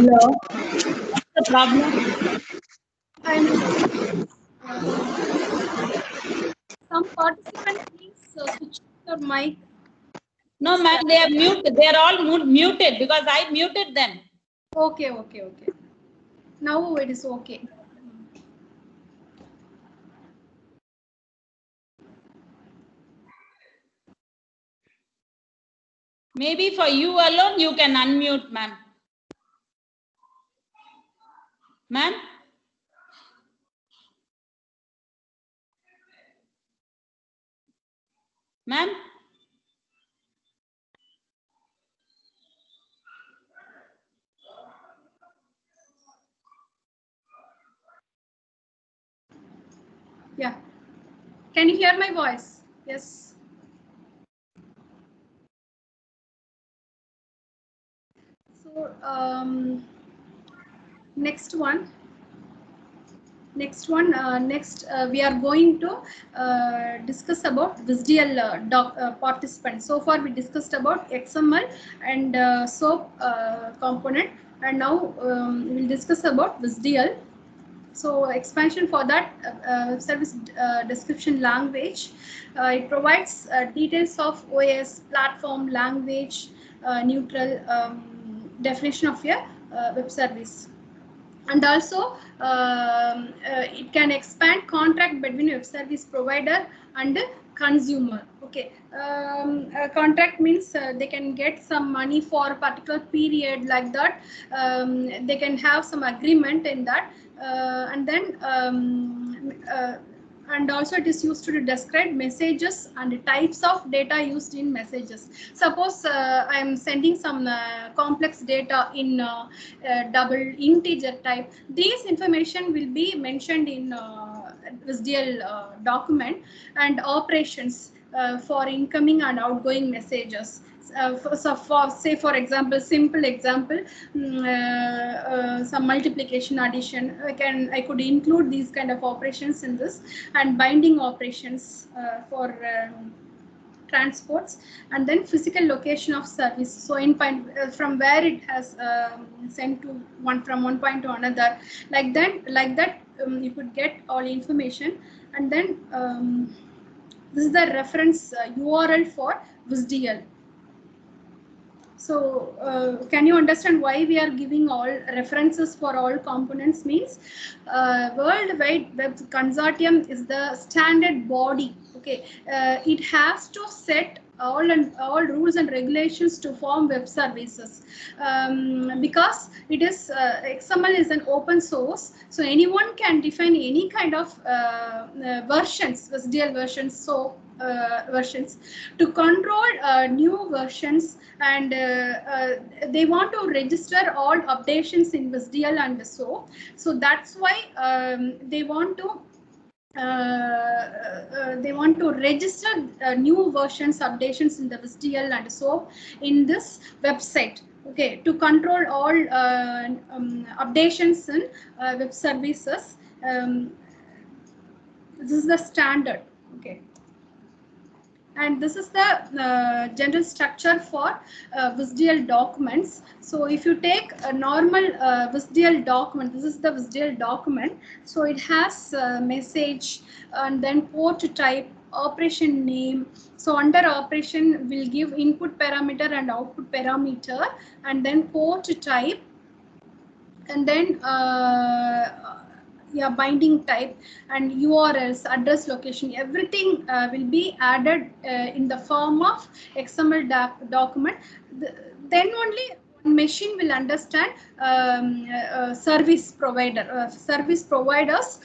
Hello. What's the problem? some participant please switch your mic. No, ma'am, they are muted. They are all muted because I muted them. Okay. Now it is okay. Maybe for you alone, you can unmute, ma'am. Ma'am? Ma'am? Yeah. Can you hear my voice? Yes. So next we are going to discuss about WSDL participants. So far we discussed about XML and SOAP component, and now we will discuss about WSDL. So expansion for that service description language. It provides details of OS, platform, language, neutral definition of a web service. And also it can expand contract between web service provider and consumer. Okay, a contract means they can get some money for a particular period, like that. They can have some agreement in that, and then and also it is used to describe messages and types of data used in messages. Suppose I am sending some complex data in double integer type. These information will be mentioned in WSDL document, and operations for incoming and outgoing messages. So for, say for example, simple example, some multiplication, addition, I could include these kind of operations in this, and binding operations for transports, and then physical location of service. So in point from where it has sent to from one point to another, like that you could get all information. And then this is the reference URL for WSDL. So can you understand why we are giving all references for all components? Means World Wide Web Consortium is the standard body. Okay, it has to set all rules and regulations to form web services, because it is XML is an open source, so anyone can define any kind of versions, WSDL versions. So versions to control new versions, and they want to register all updations in WSDL, and so that's why they want to register new versions, updations in the WSDL, and so in this website. Okay, to control all updations in web services. This is the standard. Okay. And this is the general structure for WSDL documents. So if you take a normal WSDL document, this is the WSDL document. So it has message, and then port type, operation name. So under operation, we'll give input parameter and output parameter, and then port type, and then binding type, and URLs, address, location, everything will be added in the form of XML document. Then only machine will understand service providers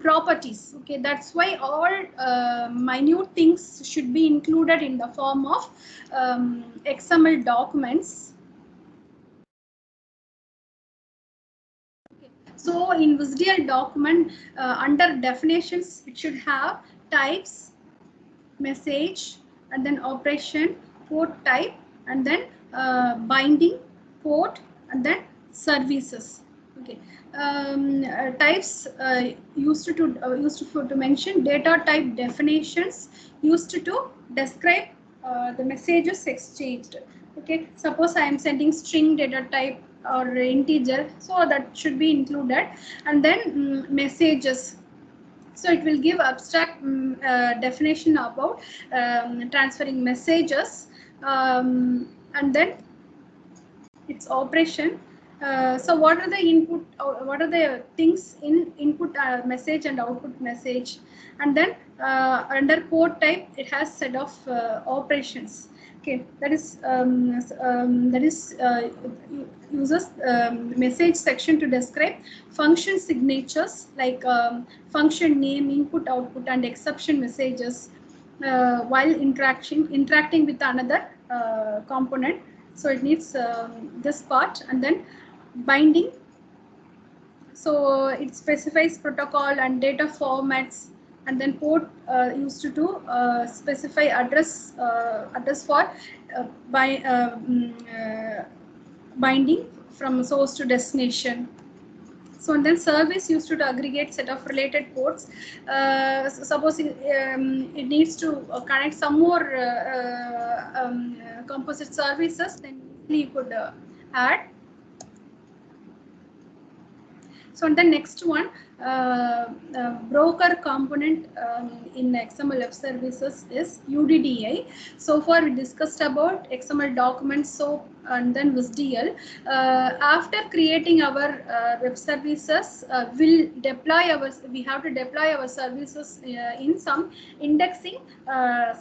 properties. Okay, that's why all minute things should be included in the form of XML documents. So in WSDL document, under definitions, it should have types, message, and then operation, port type, and then binding, port, and then services. Okay, types used to mention data type definitions, used to describe the messages exchanged. Okay, suppose I am sending string data type or integer, so that should be included. And then messages, so it will give abstract definition about transferring messages, and then its operation. So what are the input, what are the things in input message and output message? And then under port type, it has set of operations. Okay, that is uses message section to describe function signatures, like function name, input, output, and exception messages while interacting with another component. So it needs this part. And then binding, so it specifies protocol and data formats. And then port used to specify address for binding from source to destination. So and then service used to aggregate set of related ports. So suppose it needs to connect some more composite services, then you could add. So and the next one, broker component in XML web services is UDDI. So far we discussed about XML documents, SOAP, and then WSDL. After creating our web services, we have to deploy our services in some indexing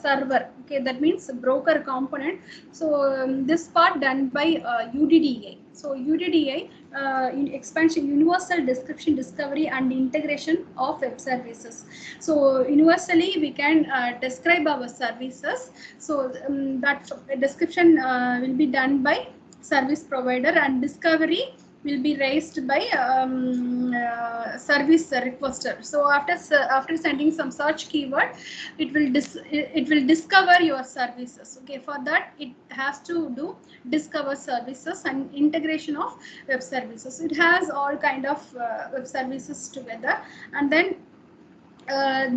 server. Okay, that means broker component. So this part done by UDDI. So UDDI in expansion, universal description, discovery, and integration of web services. So universally we can describe our services. So that description will be done by service provider, and discovery will be raised by service requester. So after sending some search keyword, it will discover your services. Okay, for that it has to do discover services and integration of web services. It has all kind of web services together, and then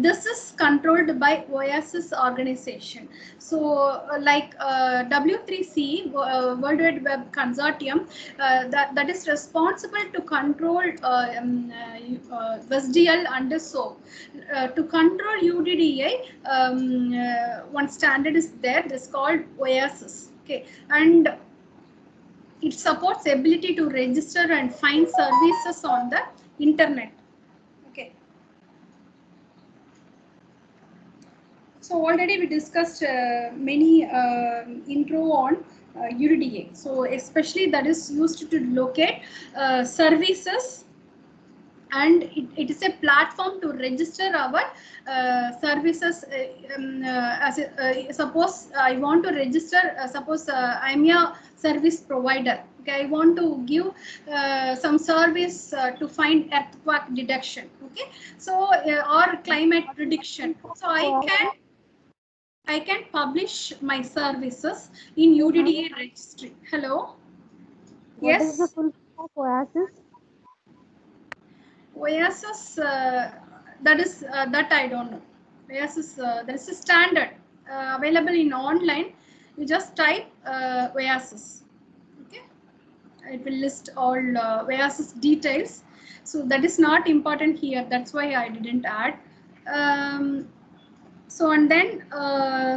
this is controlled by OASIS organization. So like W3C, World Wide Web Consortium, that is responsible to control WSDL and SOAP. To control UDDI, one standard is there, this is called OASIS. Okay, and it supports ability to register and find services on the internet. Okay. So already we discussed many intro on UDDI. So especially that is used to locate services, and it is a platform to register our services. Suppose I want to register, suppose I am a service provider. Okay, I want to give some service to find earthquake detection. Okay, so or climate prediction. So I can publish my services in UDDI registry. Hello. What is the Yes. full form of OASIS? OASIS, that I don't know. OASIS, there is a standard available in online. You just type OASIS. Okay, it will list all OASIS details. So that is not important here. That's why I didn't add. So and then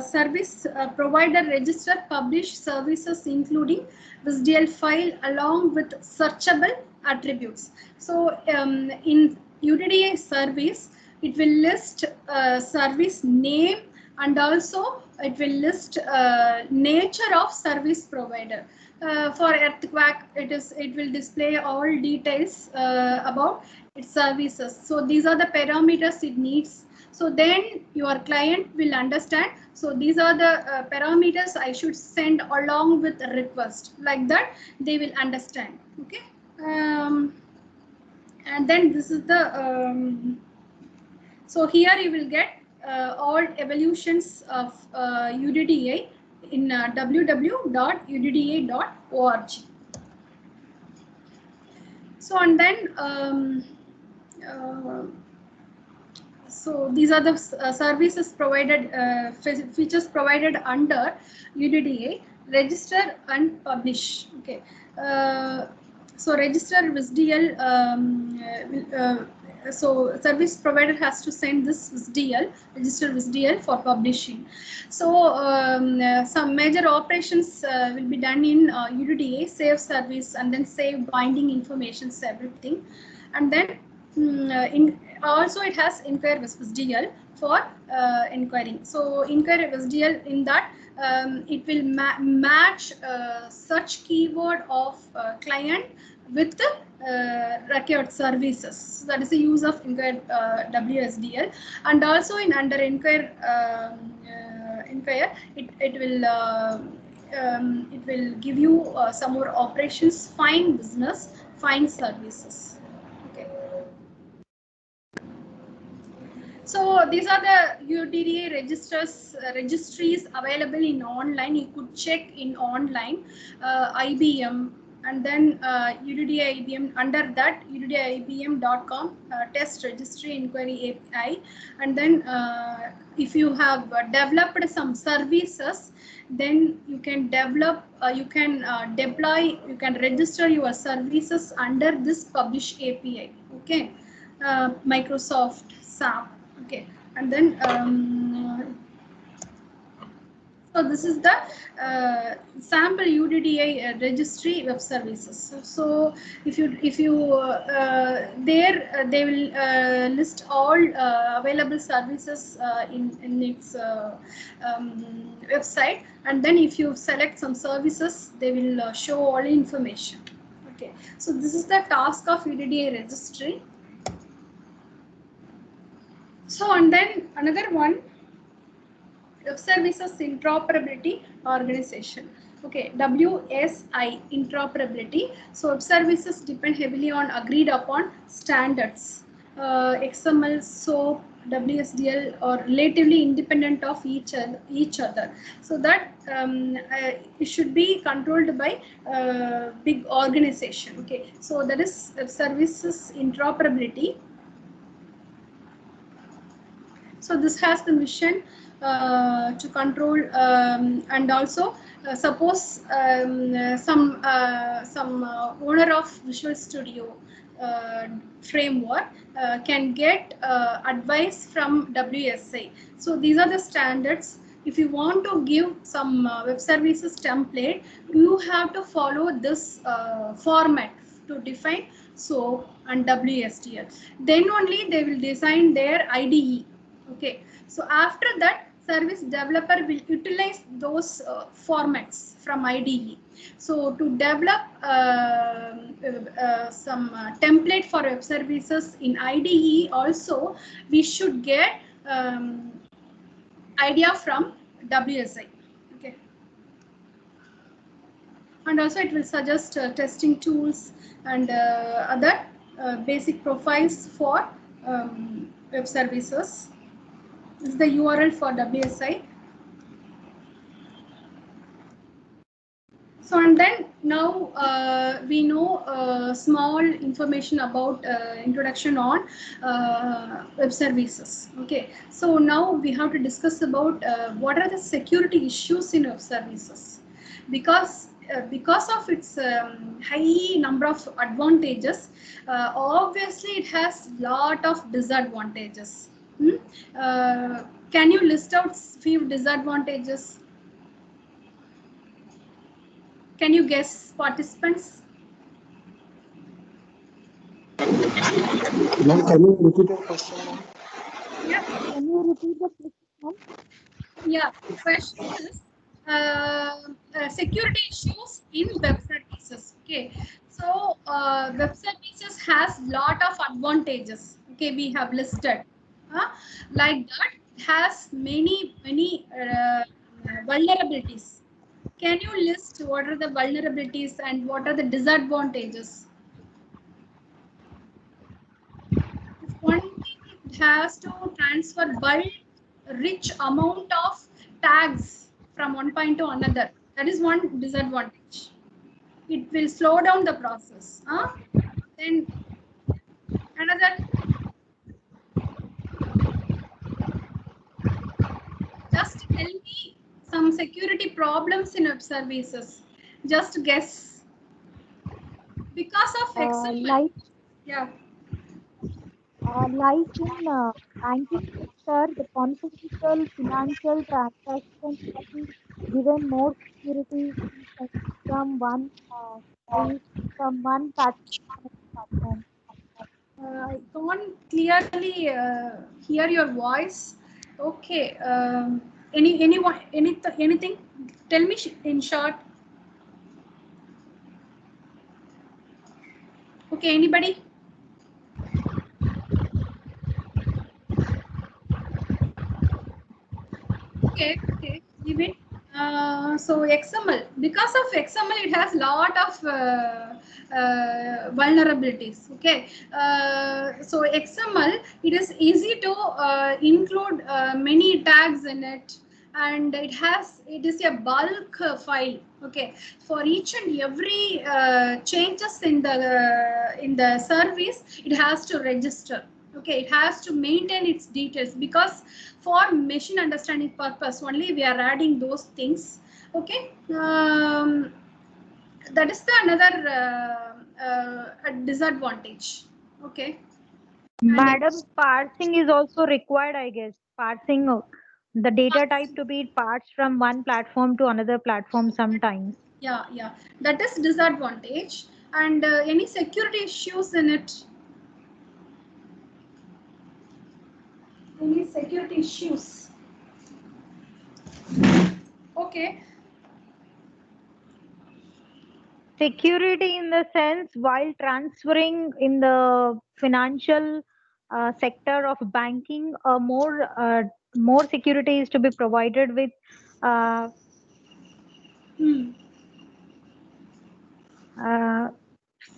service provider register publish services including WSDL file along with searchable attributes. So in UDDI service, it will list service name, and also it will list nature of service provider. For earthquake, it will display all details about its services. So these are the parameters it needs. So then your client will understand. So these are the parameters I should send along with the request. Like that, they will understand. Okay. And then this is the. So here you will get all evolutions of UDDI in www.uddi.org. So and then. So these are the services provided, features provided under UDDI. Register and publish. Okay. So register WSDL. So service provider has to send this WSDL, register WSDL for publishing. So some major operations will be done in UDDI, save service, and then save binding information, everything, and then also it has inquire WSDL for inquiring. So inquire WSDL, in that it will match such keyword of client with the record services. So that is the use of inquire WSDL. And also in under inquire it will give you some more operations, find business, find services. Okay. So these are the UDDI registries available in online. You could check in online, IBM, and then UDDI IBM. Under that, UDDIIBM.com test registry inquiry API, and then if you have developed some services, then you can develop, you can deploy, you can register your services under this publish API. Okay. Microsoft, SAP. Okay, and then so this is the sample UDDI registry web services. So if you they will list all available services in its website, and then if you select some services, they will show all information. Okay, so this is the task of UDDI registry. So and then another one, Web Services Interoperability Organization. Okay, WSI, interoperability. So web services depend heavily on agreed upon standards. XML, SOAP, WSDL are relatively independent of each other. So that it should be controlled by big organization. Okay, so that is web services interoperability. So this has the mission to control and also suppose some owner of Visual Studio framework can get advice from WSI. So these are the standards. If you want to give some web services template, you have to follow this format to define SOAP and WSDL. Then only they will design their IDE. Okay, so after that, service developer will utilize those formats from IDE. So to develop some template for web services in IDE, also we should get idea from WSI. Okay, and also it will suggest testing tools and other basic profiles for web services. This is the URL for WSI. So and then now we know small information about introduction on web services. Okay, so now we have to discuss about what are the security issues in web services, because of its high number of advantages, obviously it has lot of disadvantages. Can you list out few disadvantages? Can you guess, participants? Ma'am, can you repeat your question, ma'am? Yeah. Can you repeat the question? Yeah. Question is security issues in web services. Okay. So web services has lot of advantages. Okay, we have listed. Like that, it has many vulnerabilities. Can you list what are the vulnerabilities and what are the disadvantages? One thing, it has to transfer bulk rich amount of tags from one point to another. That is one disadvantage. It will slow down the process. Then another, just tell me some security problems in web services. Just guess. Because of XML. Like Yeah. like in banking sector, the confidential financial transactions can be given more security from one platform. I can't clearly hear your voice. Okay. Anything? Tell me in short. Okay. Anybody? Okay. Okay. Give it. So XML, because of XML, it has lot of vulnerabilities. Okay, so XML, it is easy to include many tags in it, and it is a bulk file. Okay, for each and every changes in the service, it has to register. Okay, it has to maintain its details, because for machine understanding purpose only we are adding those things. Okay, that is the another disadvantage. Okay. Madam, parsing is also required, I guess. Parsing the data type to be parsed from one platform to another platform sometimes. Yeah, that is disadvantage. And any security issues in it? Any security issues? Okay. Security in the sense while transferring in the financial sector of banking, more security is to be provided with uh,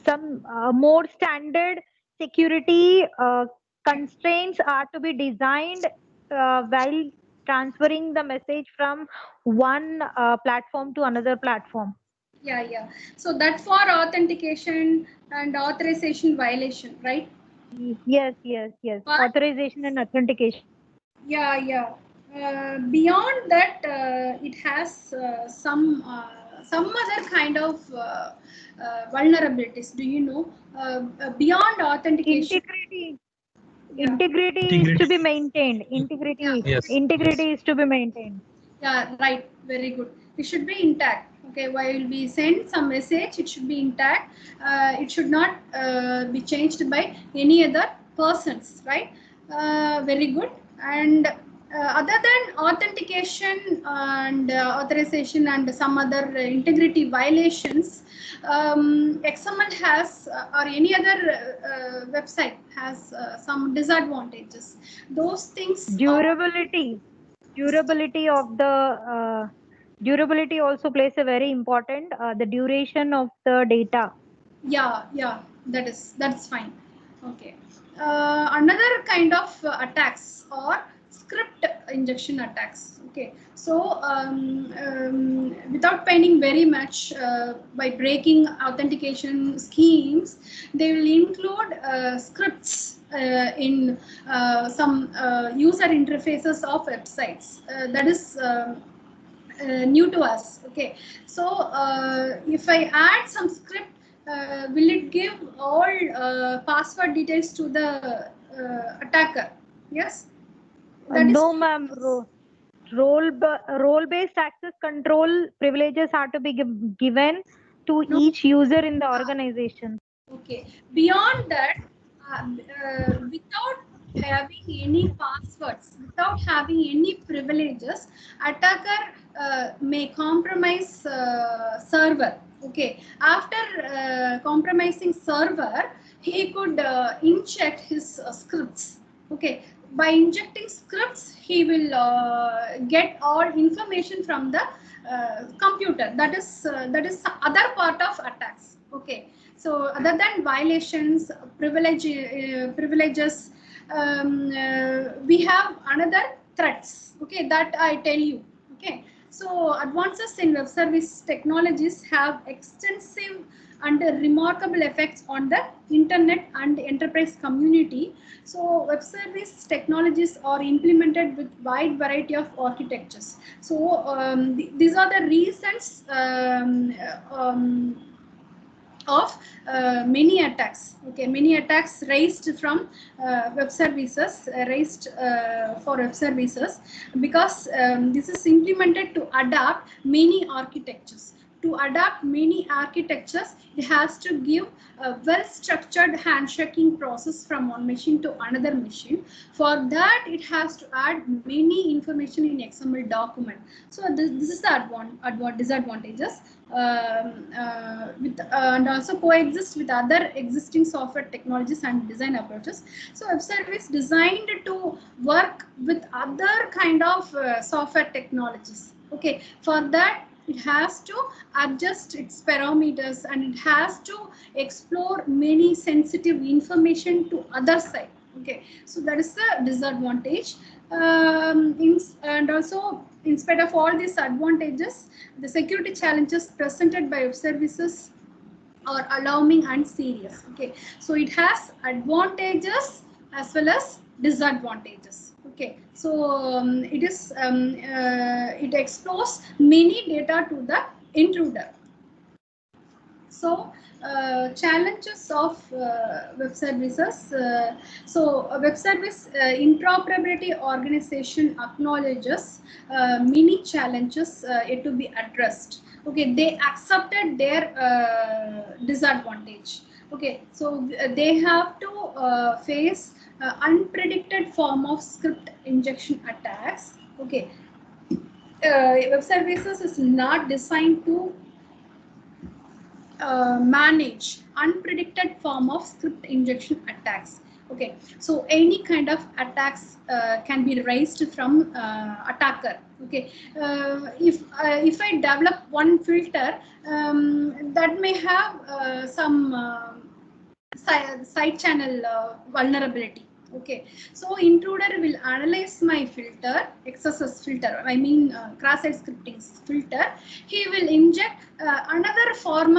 some more standard security constraints are to be designed while transferring the message from one platform to another platform. Yeah. So that for authentication and authorization violation, right? Yes. But Authorization and authentication. yeah. Beyond that, it has some other kind of vulnerabilities. Do you know? Beyond authentication. Integrity. Yeah. Integrity is to be maintained. Integrity. Yes. Integrity is to be maintained. Yeah, right. Very good. It should be intact. Okay, while we send some message, it should be intact. It should not be changed by any other persons, right? Very good. And other than authentication and authorization and some other integrity violations, XML has or any other website has some disadvantages. Those things are, Durability of the durability also plays a very important the duration of the data. yeah, that's fine. Okay. Another kind of attacks or script injection attacks. Okay, so without pending very much, by breaking authentication schemes, they will include scripts in some user interfaces of websites. That is new to us. Okay, so if I add some script, will it give all password details to the attacker? Yes, that is No, ma'am. Role based access control privileges are to be given to no. each user in the organization. Okay. Beyond that, without having any passwords, without having any privileges, attacker may compromise server. Okay. After compromising server, he could inject his scripts. Okay. By injecting scripts, he will get all information from the computer. That is other part of attacks. Okay. So other than violations, privileges, we have another threats. Okay, that I tell you. Okay, so advances in web service technologies have extensive and remarkable effects on the internet and enterprise community. So web service technologies are implemented with wide variety of architectures. So these are the reasons of many attacks. Okay, many attacks raised from web services, raised for web services, because this is implemented to adapt many architectures. To adapt many architectures, it has to give a well-structured handshaking process from one machine to another machine. For that, it has to add many information in XML document. So this is the disadvantages. And also coexist with other existing software technologies and design approaches. So web service designed to work with other kind of software technologies. Okay, for that it has to adjust its parameters and it has to explore many sensitive information to other side. Okay, so that is the disadvantage. And also, in spite of all these advantages, the security challenges presented by web services are alarming and serious. Okay, so it has advantages as well as disadvantages. Okay, so it explores many data to the intruder. So challenges of web services. Web service interoperability organization acknowledges many challenges yet to be addressed. Okay, they accepted their disadvantage. Okay, so they have to face unpredicted form of script injection attacks. Okay, web services is not designed to manage unpredicted form of script injection attacks. Okay, so any kind of attacks can be raised from attacker. Okay, if I develop one filter that may have some side channel vulnerability. Okay, so intruder will analyze my filter, XSS filter, I mean cross-site scripting filter. He will inject another form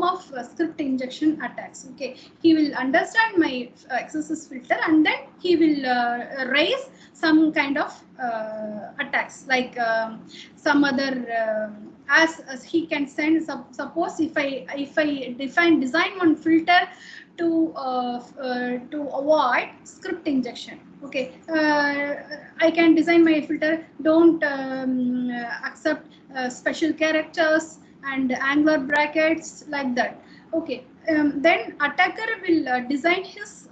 of script injection attacks. Okay, he will understand my XSS filter and then he will raise some kind of attacks like some other as he can send. Suppose if I design one filter to avoid script injection. Okay, I can design my filter don't accept special characters and angular brackets like that. Okay, then attacker will design his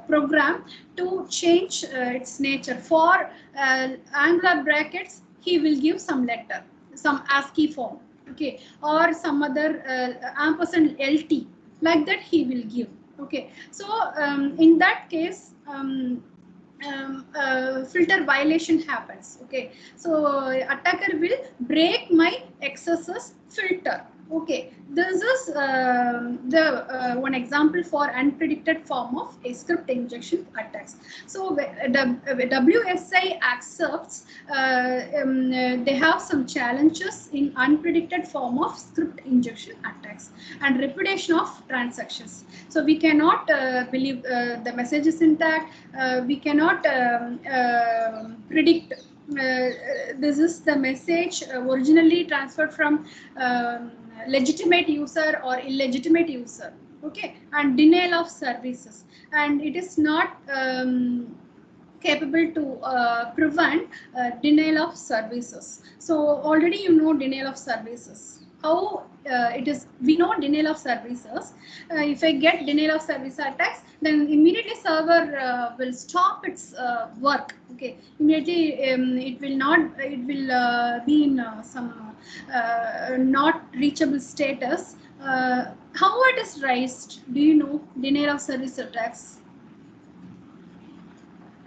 program to change its nature. For angular brackets, he will give some letter, some ASCII form. Okay, or some other ampersand LT, like that he will give. Okay, so in that case filter violation happens. Okay, so attacker will break my XSS filter. Okay, this is the one example for unpredicted form of a script injection attacks. So WSI accepts they have some challenges in unpredicted form of script injection attacks and reputation of transactions. So we cannot believe the message is intact. We cannot predict this is the message originally transferred from legitimate user or illegitimate user. Okay, and denial of services, and it is not capable to prevent denial of services. So already you know denial of services. How it is, we know denial of services. If I get denial of service attacks, then immediately server will stop its work. Okay, immediately it will not, it will be in some not reachable status. How it is raised? Do you know denial of service attacks?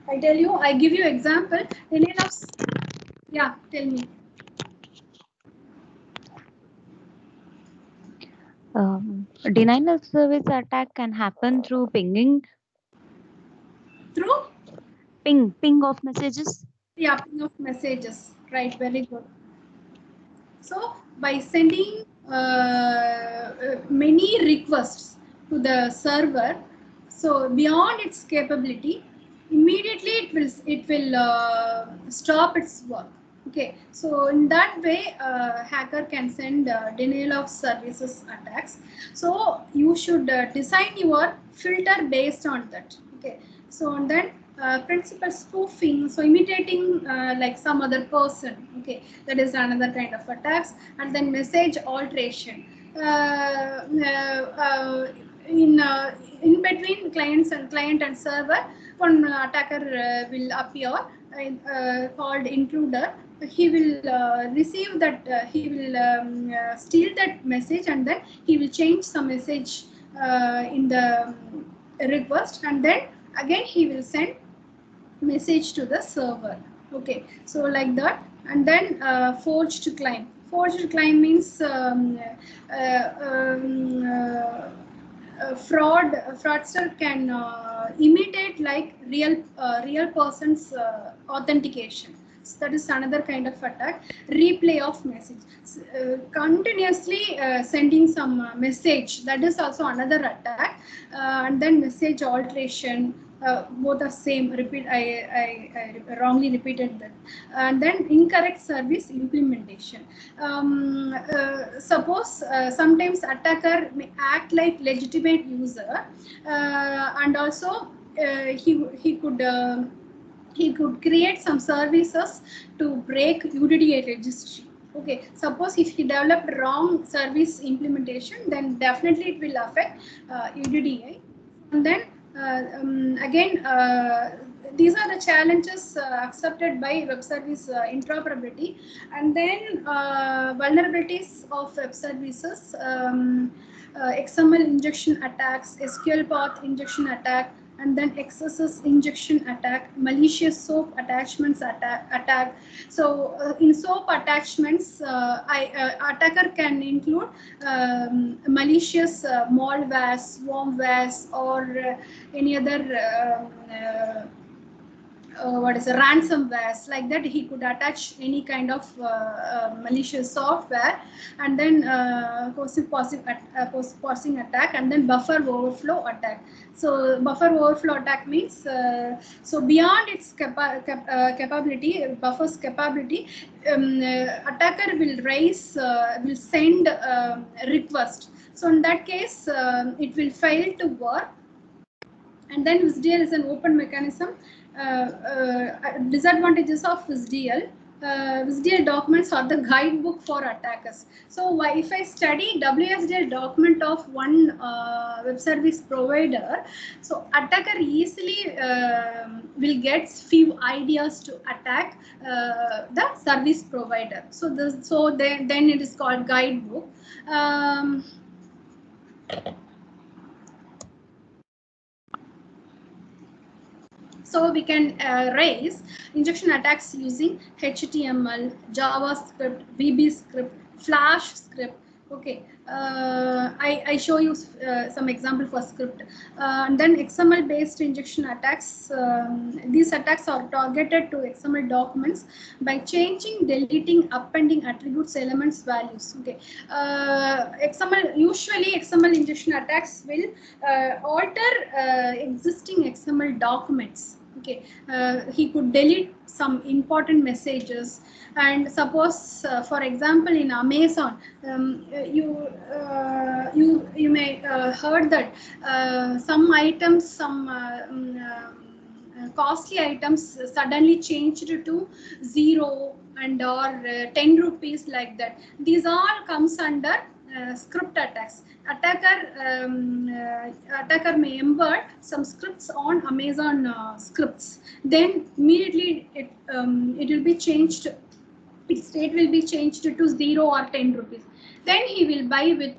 I tell you, I give you example. Denial of, yeah, tell me. Denial of service attack can happen through pinging. Through? Ping of messages. Yeah, ping of messages. Right, very good. So by sending many requests to the server, so beyond its capability, immediately it will stop its work. Okay, so in that way, hacker can send denial of services attacks. So you should design your filter based on that. Okay, so and then principal spoofing, so imitating like some other person. Okay, that is another kind of attacks. And then message alteration. In between client and server, one attacker will appear called intruder. He will receive that, he will steal that message, and then he will change some message in the request, and then again he will send message to the server. Okay, so like that. And then forged claim. Forged claim means fraudster can imitate like real person's authentication. So that is another kind of attack. Replay of message, continuously sending some message, that is also another attack. And then message alteration, both are same. Repeat. I wrongly repeated that. And then incorrect service implementation. Suppose sometimes attacker may act like legitimate user, and also he could create some services to break UDDI registry. Okay, suppose if he developed wrong service implementation, then definitely it will affect UDDI. And then again, these are the challenges accepted by web service interoperability. And then vulnerabilities of web services, XML injection attacks, SQL path injection attack, and then XSS injection attack, malicious SOAP attachments attack. So in SOAP attachments, attacker can include malicious malwares, wormwares, or any other what is a ransomware, like that. He could attach any kind of malicious software, and then parsing attack, and then buffer overflow attack. So buffer overflow attack means so beyond its capability, buffer's capability, attacker will send request. So in that case, it will fail to work. And then WSDL is an open mechanism. Disadvantages of WSDL. WSDL documents are the guidebook for attackers. So if I study WSDL document of one web service provider, so attacker easily will get few ideas to attack the service provider. So then it is called guidebook. So we can raise injection attacks using HTML, JavaScript, VB script, Flash script. Okay, I show you some example for script. And then XML based injection attacks. These attacks are targeted to XML documents by changing, deleting, appending attributes, elements, values. Okay, usually XML injection attacks will alter existing XML documents. Okay, he could delete some important messages. And suppose, for example, in Amazon, you may heard that some items, some costly items suddenly changed to 0 and or 10 rupees, like that. These all comes under script attacks. Attacker may embed some scripts on Amazon scripts. Then immediately it will be changed. Its state will be changed to 0 or 10 rupees. Then he will buy with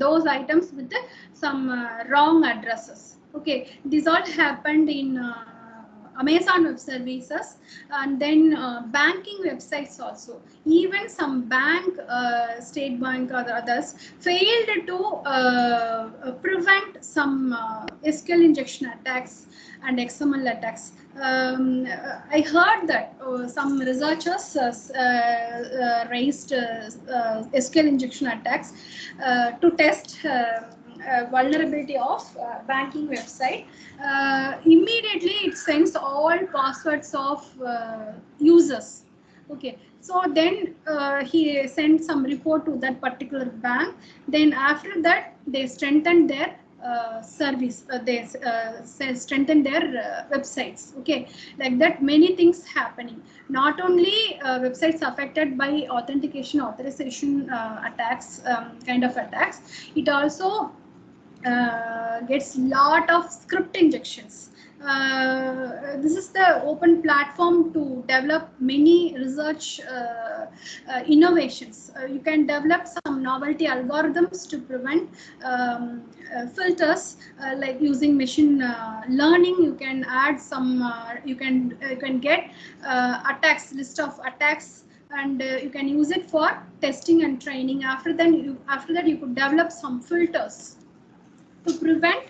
those items with some wrong addresses. Okay, this all happened in Amazon Web Services, and then banking websites also. Even some bank, State Bank or others, failed to prevent some SQL injection attacks and XML attacks. I heard that some researchers raised SQL injection attacks to test vulnerability of banking website. Immediately it sends all passwords of users. Okay, so then he sent some report to that particular bank. Then after that, they strengthened their service. They strengthen their websites. Okay, like that, many things happening. Not only websites affected by authentication, authorization attacks, kind of attacks, it also gets lot of script injections. This is the open platform to develop many research innovations. You can develop some novelty algorithms to prevent filters, like using machine learning. You can add some, you can get attacks, list of attacks, and you can use it for testing and training. After that, you could develop some filters to prevent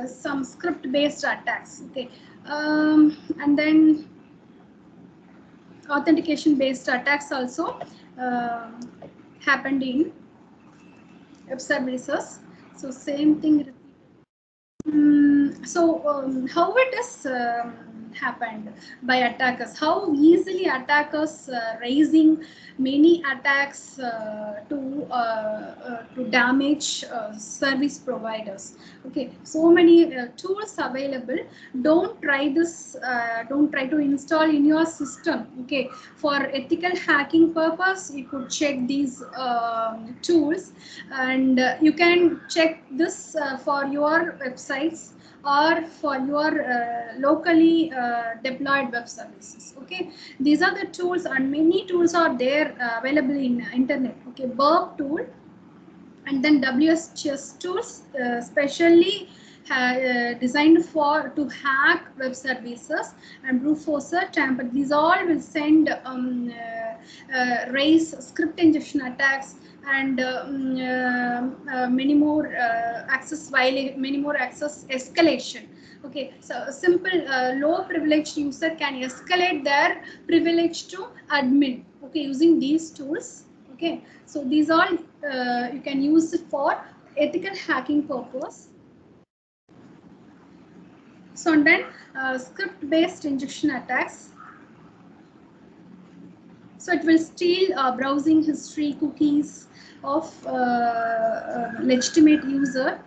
some script-based attacks. Okay, and then authentication-based attacks also happened in web services. So same thing. how it is happened by attackers? How easily attackers raising many attacks to damage service providers. Okay, so many tools available. Don't try this. Don't try to install in your system. Okay, for ethical hacking purpose, you could check these tools, and you can check this for your websites or for your locally deployed web services. Okay, these are the tools, and many tools are there available in internet. Okay, Burp tool, and then WSGS tools, specially designed to hack web services, and brute force tamper. These all will send raise script injection attacks, and many more many more access escalation. Okay, so a simple low privileged user can escalate their privilege to admin. Okay, using these tools. Okay, so these all you can use it for ethical hacking purpose. So and then script-based injection attacks. So it will steal browsing history, cookies of legitimate user.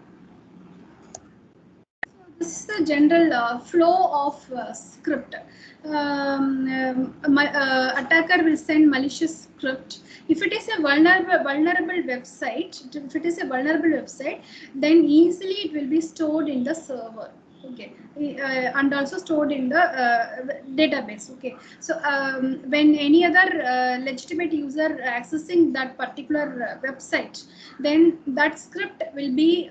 So this is the general flow of script. Attacker will send malicious script. If it is a vulnerable website, then easily it will be stored in the server. Okay, and also stored in the database. Okay, so when any other legitimate user accessing that particular website, then that script will be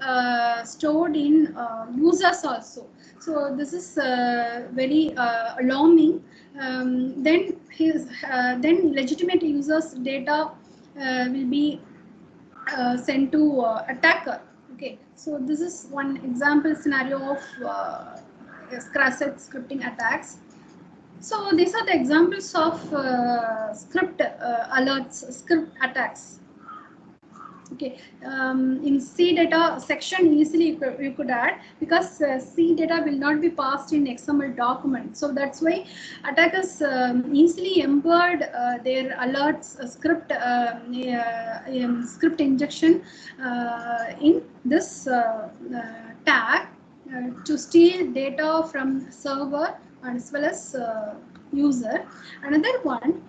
stored in users also. So this is very alarming. Then legitimate users data will be sent to attacker. Okay, so this is one example scenario of cross-site scripting attacks. So these are the examples of script alerts, script attacks. Okay, in C data section easily you could add, because C data will not be passed in XML document. So that's why attackers easily embed their alerts script injection in this tag to steal data from server as well as user. Another one,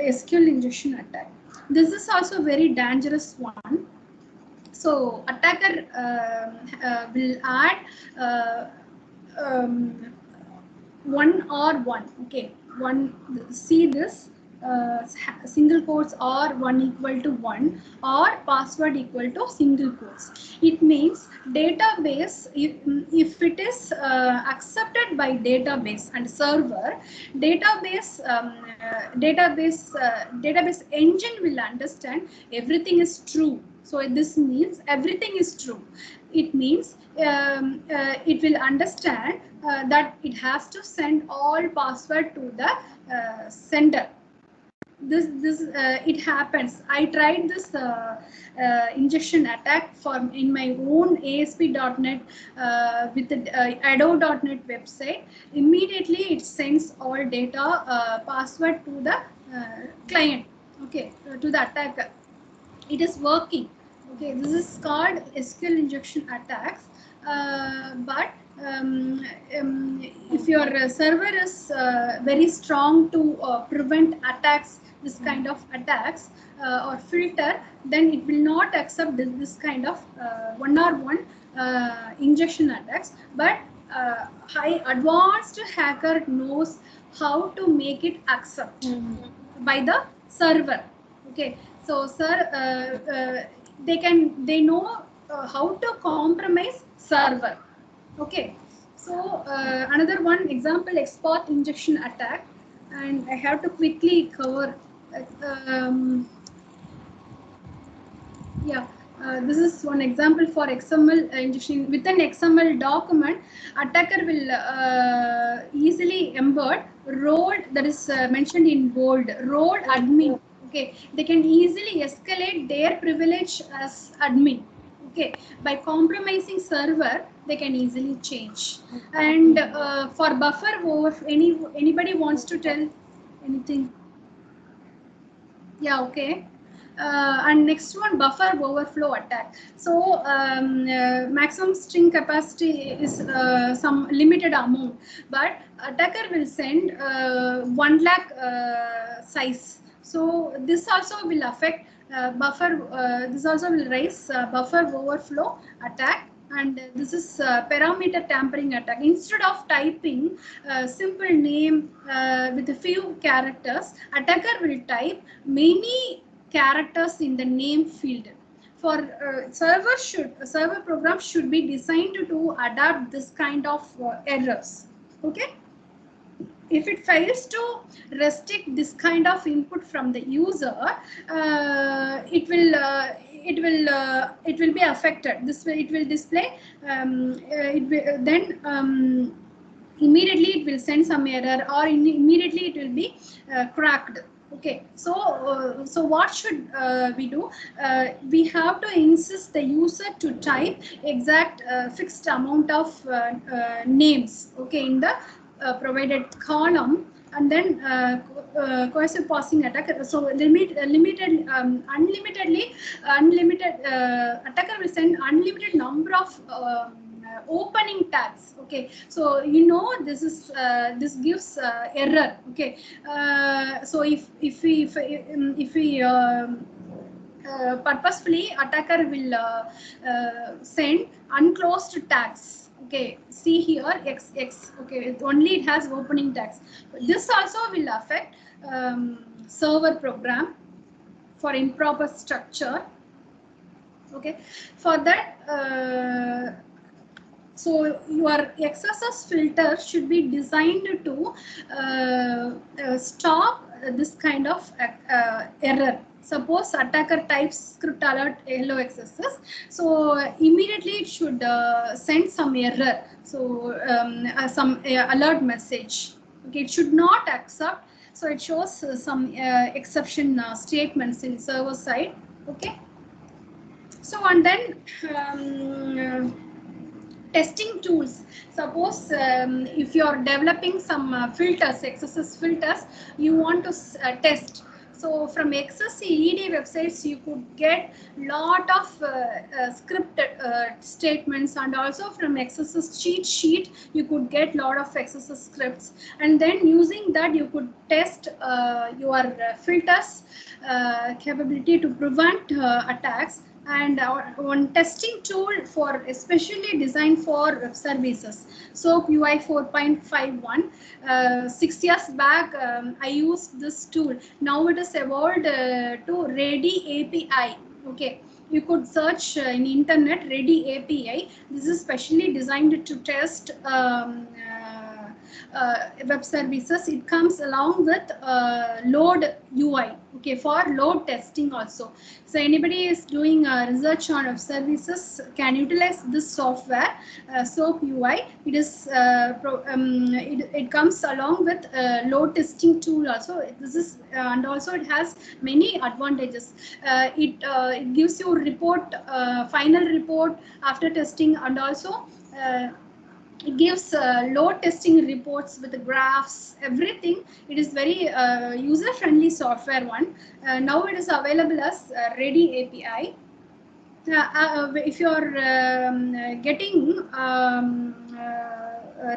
SQL injection attack. This is also very dangerous one. So attacker will add one. Okay, see this single quotes or 1 equal to 1 or password equal to single quotes. It means database, if it is accepted by database and server, database engine will understand everything is true. So this means everything is true. It means it will understand that it has to send all password to the sender. This it happens. I tried this injection attack in my own ASP.NET with the Adobe.NET website. Immediately it sends all data password to the client. Okay, to the attacker. It is working. Okay, this is called SQL injection attacks. But if your server is very strong to prevent attacks, this kind of attacks or filter, then it will not accept this kind of one-on-one injection attacks. But high advanced hacker knows how to make it accept by the server. Okay, so sir, they know how to compromise server. Okay, so another one example, export injection attack, and I have to quickly cover. Yeah. This is one example for XML injection. Within XML document, attacker will easily embed role, that is mentioned in bold, role admin. Okay, they can easily escalate their privilege as admin. Okay, by compromising server, they can easily change. And for buffer overflow, anybody wants to tell anything? Yeah, okay. And next one, buffer overflow attack. So maximum string capacity is some limited amount, but attacker will send 1 lakh size. So this also will affect buffer. This also will raise buffer overflow attack. And this is parameter tampering attack. Instead of typing simple name with a few characters, attacker will type many characters in the name field. For server program should be designed to adapt this kind of errors. Okay. If it fails to restrict this kind of input from the user, it will be affected. This way it will display. Immediately it will send some error, or immediately it will be cracked. Okay, so so what should we do? We have to insist the user to type exact fixed amount of names, okay, in the provided column, and then coercive passing attack. So unlimited attacker will send unlimited number of opening tags. Okay, so you know this is this gives error. Okay, so if we purposefully, attacker will send unclosed tags. Okay, see here XX. Okay, only it has opening tags. This also will affect server program for improper structure. Okay, for that. So your XSS filter should be designed to stop this kind of error. Suppose attacker types script alert hello XSS, so immediately it should send some error. So some alert message. Okay, it should not accept. So it shows some exception statements in server side. Okay. So and then. Testing tools. Suppose if you are developing some filters, XSS filters, you want to test. So from XSS ED websites, you could get lot of scripted statements, and also from XSS cheat sheet, you could get lot of XSS scripts. And then using that, you could test your filters capability to prevent attacks. And one testing tool for especially designed for web services. So UI 4.51. 6 years back, I used this tool. Now it is evolved to Ready API. Okay, you could search in internet Ready API. This is specially designed to test web services. It comes along with load UI, okay, for load testing also. So anybody is doing research on web services can utilize this software, SOAP UI. It is it comes along with load testing tool also. This is and also it has many advantages. It gives you report, final report after testing, and also it gives load testing reports with the graphs, everything. It is very user-friendly software one. Now it is available as Ready API. If you are getting a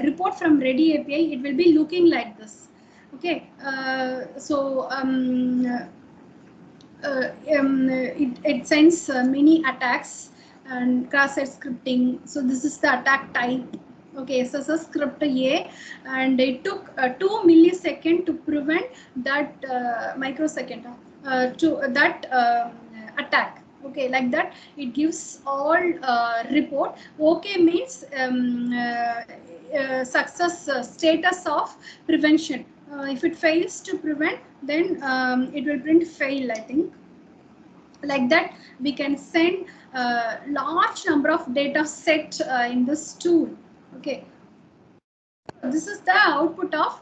report from Ready API, it will be looking like this. Okay, so it sends many attacks and cross-site scripting. So this is the attack type. Okay, SSS script A, and it took 2 milliseconds to prevent that microsecond to that attack. Okay, like that it gives all report. Okay means success status of prevention. If it fails to prevent, then it will print fail, I think. Like that, we can send large number of data set in this tool. Okay, this is the output of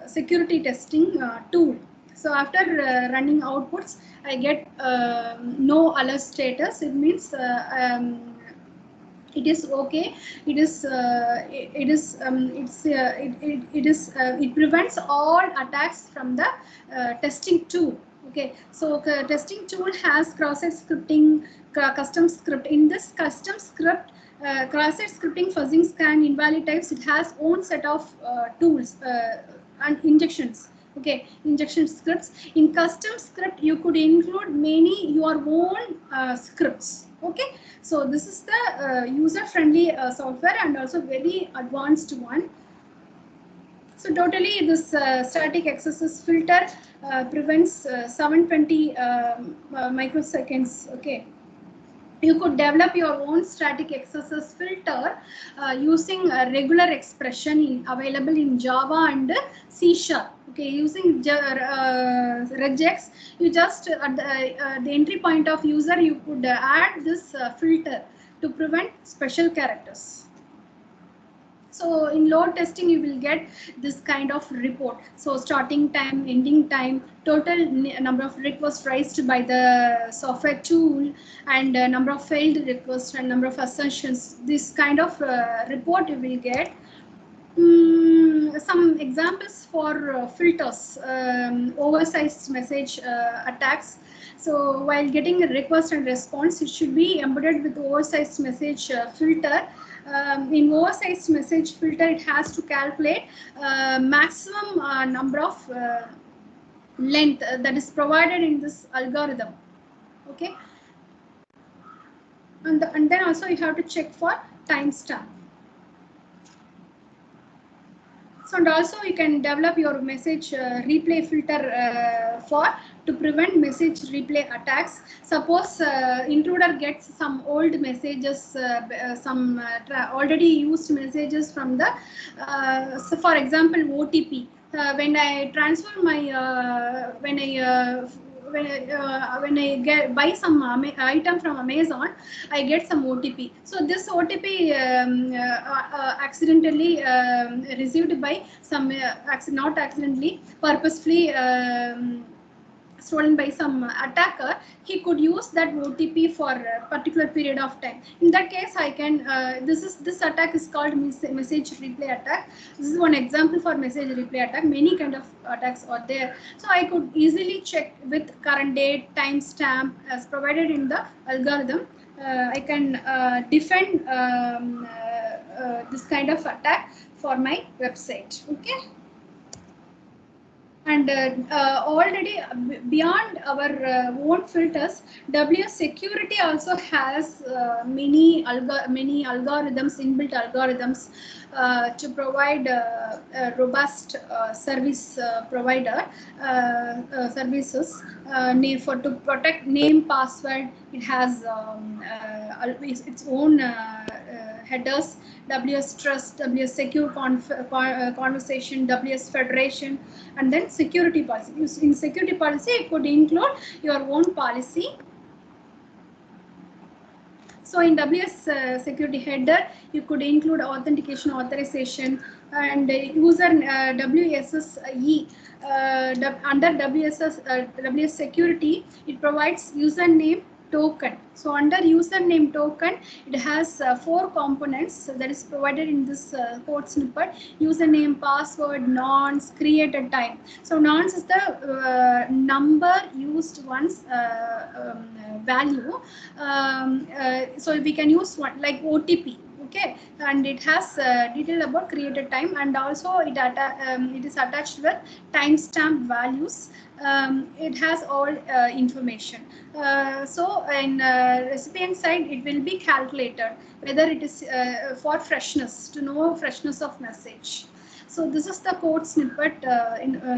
security testing tool. So after running outputs, I get no alert status. It means it is okay. It is it prevents all attacks from the testing tool. Okay, so testing tool has cross-site scripting, custom script. In this custom script, cross-site scripting, fuzzing, scan, invalid types, it has own set of tools and injections. Okay, injection scripts. In custom script, you could include many your own scripts. Okay, so this is the user-friendly software and also very advanced one. So totally this static excesses filter prevents 720 microseconds. Okay, you could develop your own static excesses filter using a regular expression available in Java and C#. Okay, using regex, you just at the entry point of user, you could add this filter to prevent special characters. So in load testing, you will get this kind of report. So starting time, ending time, total number of requests raised by the software tool, and number of failed requests and number of assertions. This kind of report you will get. Some examples for filters, oversized message attacks. So while getting a request and response, it should be embedded with oversized message filter. In oversized message filter, it has to calculate maximum number of length that is provided in this algorithm. Okay, and then also you have to check for timestamp. So and also you can develop your message replay filter to prevent message replay attacks. Suppose intruder gets some old messages, some already used messages from the, so for example, OTP. When I transfer my, when I buy some item from Amazon, I get some OTP. So this OTP accidentally received by some, not accidentally, purposefully stolen by some attacker, he could use that OTP for a particular period of time. In that case, I can, this attack is called message replay attack. This is one example for message replay attack. Many kind of attacks are there. So I could easily check with current date, timestamp as provided in the algorithm. I can defend this kind of attack for my website. Okay. And already beyond our own filters, WS Security also has many algorithms, inbuilt algorithms to provide robust service provider services. To protect name, password, it has its own headers: WS Trust, WS Secure Conversation, WS Federation, and then security policy. In security policy, it could include your own policy. So in WS security header, you could include authentication, authorization, and user WSSE. Under WS security, it provides username token. So under username token, it has 4 components that is provided in this code snippet: username, password, nonce, created time. So nonce is the number used once value. So we can use one like OTP. Okay, and it has detail about created time, and also it is attached with timestamp values. It has all information. So in recipient side, it will be calculated whether it is for freshness, to know freshness of message. So this is the code snippet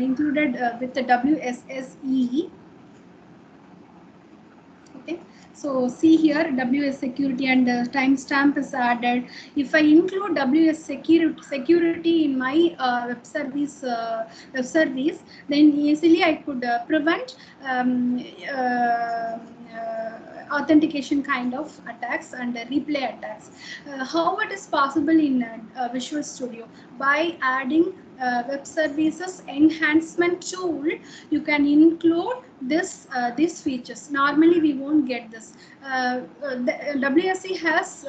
included with the WSSE. Okay. So see here, WS security and timestamp is added. If I include WS security in my web service, then easily I could prevent authentication kind of attacks and replay attacks. How it is possible in Visual Studio? By adding web services enhancement tool, you can include these features. Normally we won't get this. The WSE has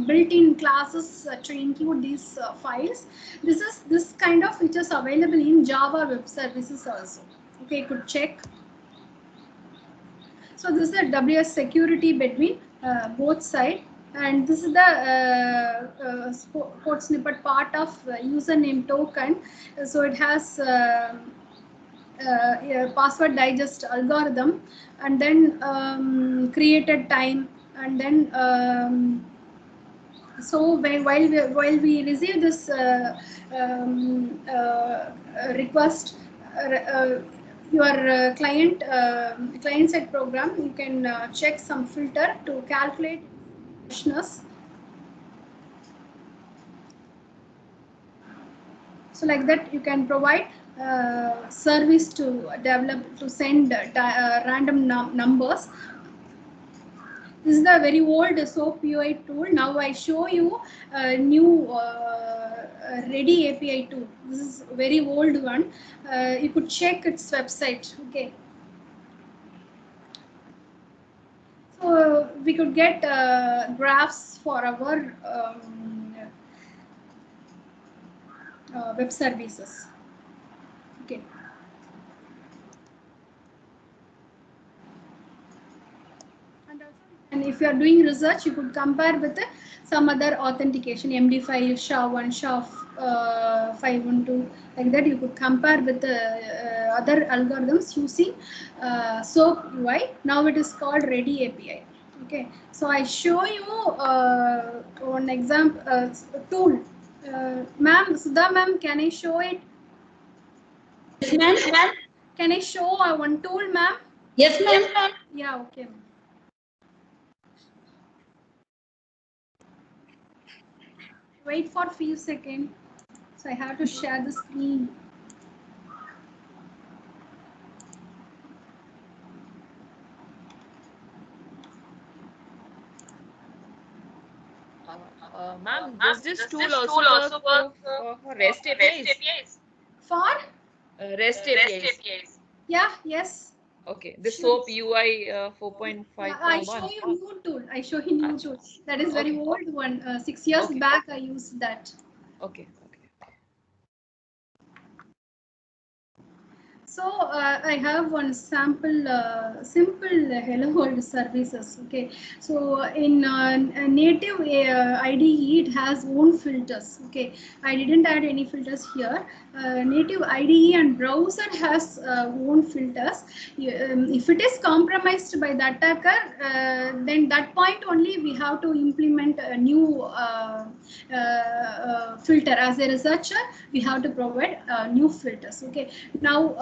built-in classes to include these files. This kind of features available in Java web services also. Okay, you could check. So this is the WS security between both sides, and this is the code snippet part of username token. So it has password digest algorithm, and then created time, and then so while we receive this request, your client side program, you can check some filter to calculate freshness. So like that, you can provide service to develop, to send random numbers. This is the very old SOAP UI tool. Now I show you a new Ready API tool. This is a very old one. You could check its website. Okay. So we could get graphs for our web services. Okay. And if you are doing research, you could compare with some other authentication, MD5, SHA-1, SHA-512, like that. You could compare with other algorithms using SOAP UI. Now it is called Ready API. Okay, so I show you one example tool. Ma'am, Sudha ma'am, can I show it? Yes, ma'am. Can I show one tool, ma'am? Yes, ma'am. Yeah, okay. Wait for a few seconds. So I have to share the screen. Ma'am, does this tool also work for REST APIs? For? REST APIs. Yeah, yes. Okay, the SOAP UI 4.5.1. I show you new tool. I show you new tool. That is very old one. 6 years back I used that. Okay. So I have one sample, simple Hello World services. Okay, so in native IDE, it has own filters. Okay, I didn't add any filters here. Native IDE and browser has own filters. If it is compromised by the attacker, then that point only we have to implement a new filter. As a researcher, we have to provide new filters. Okay, now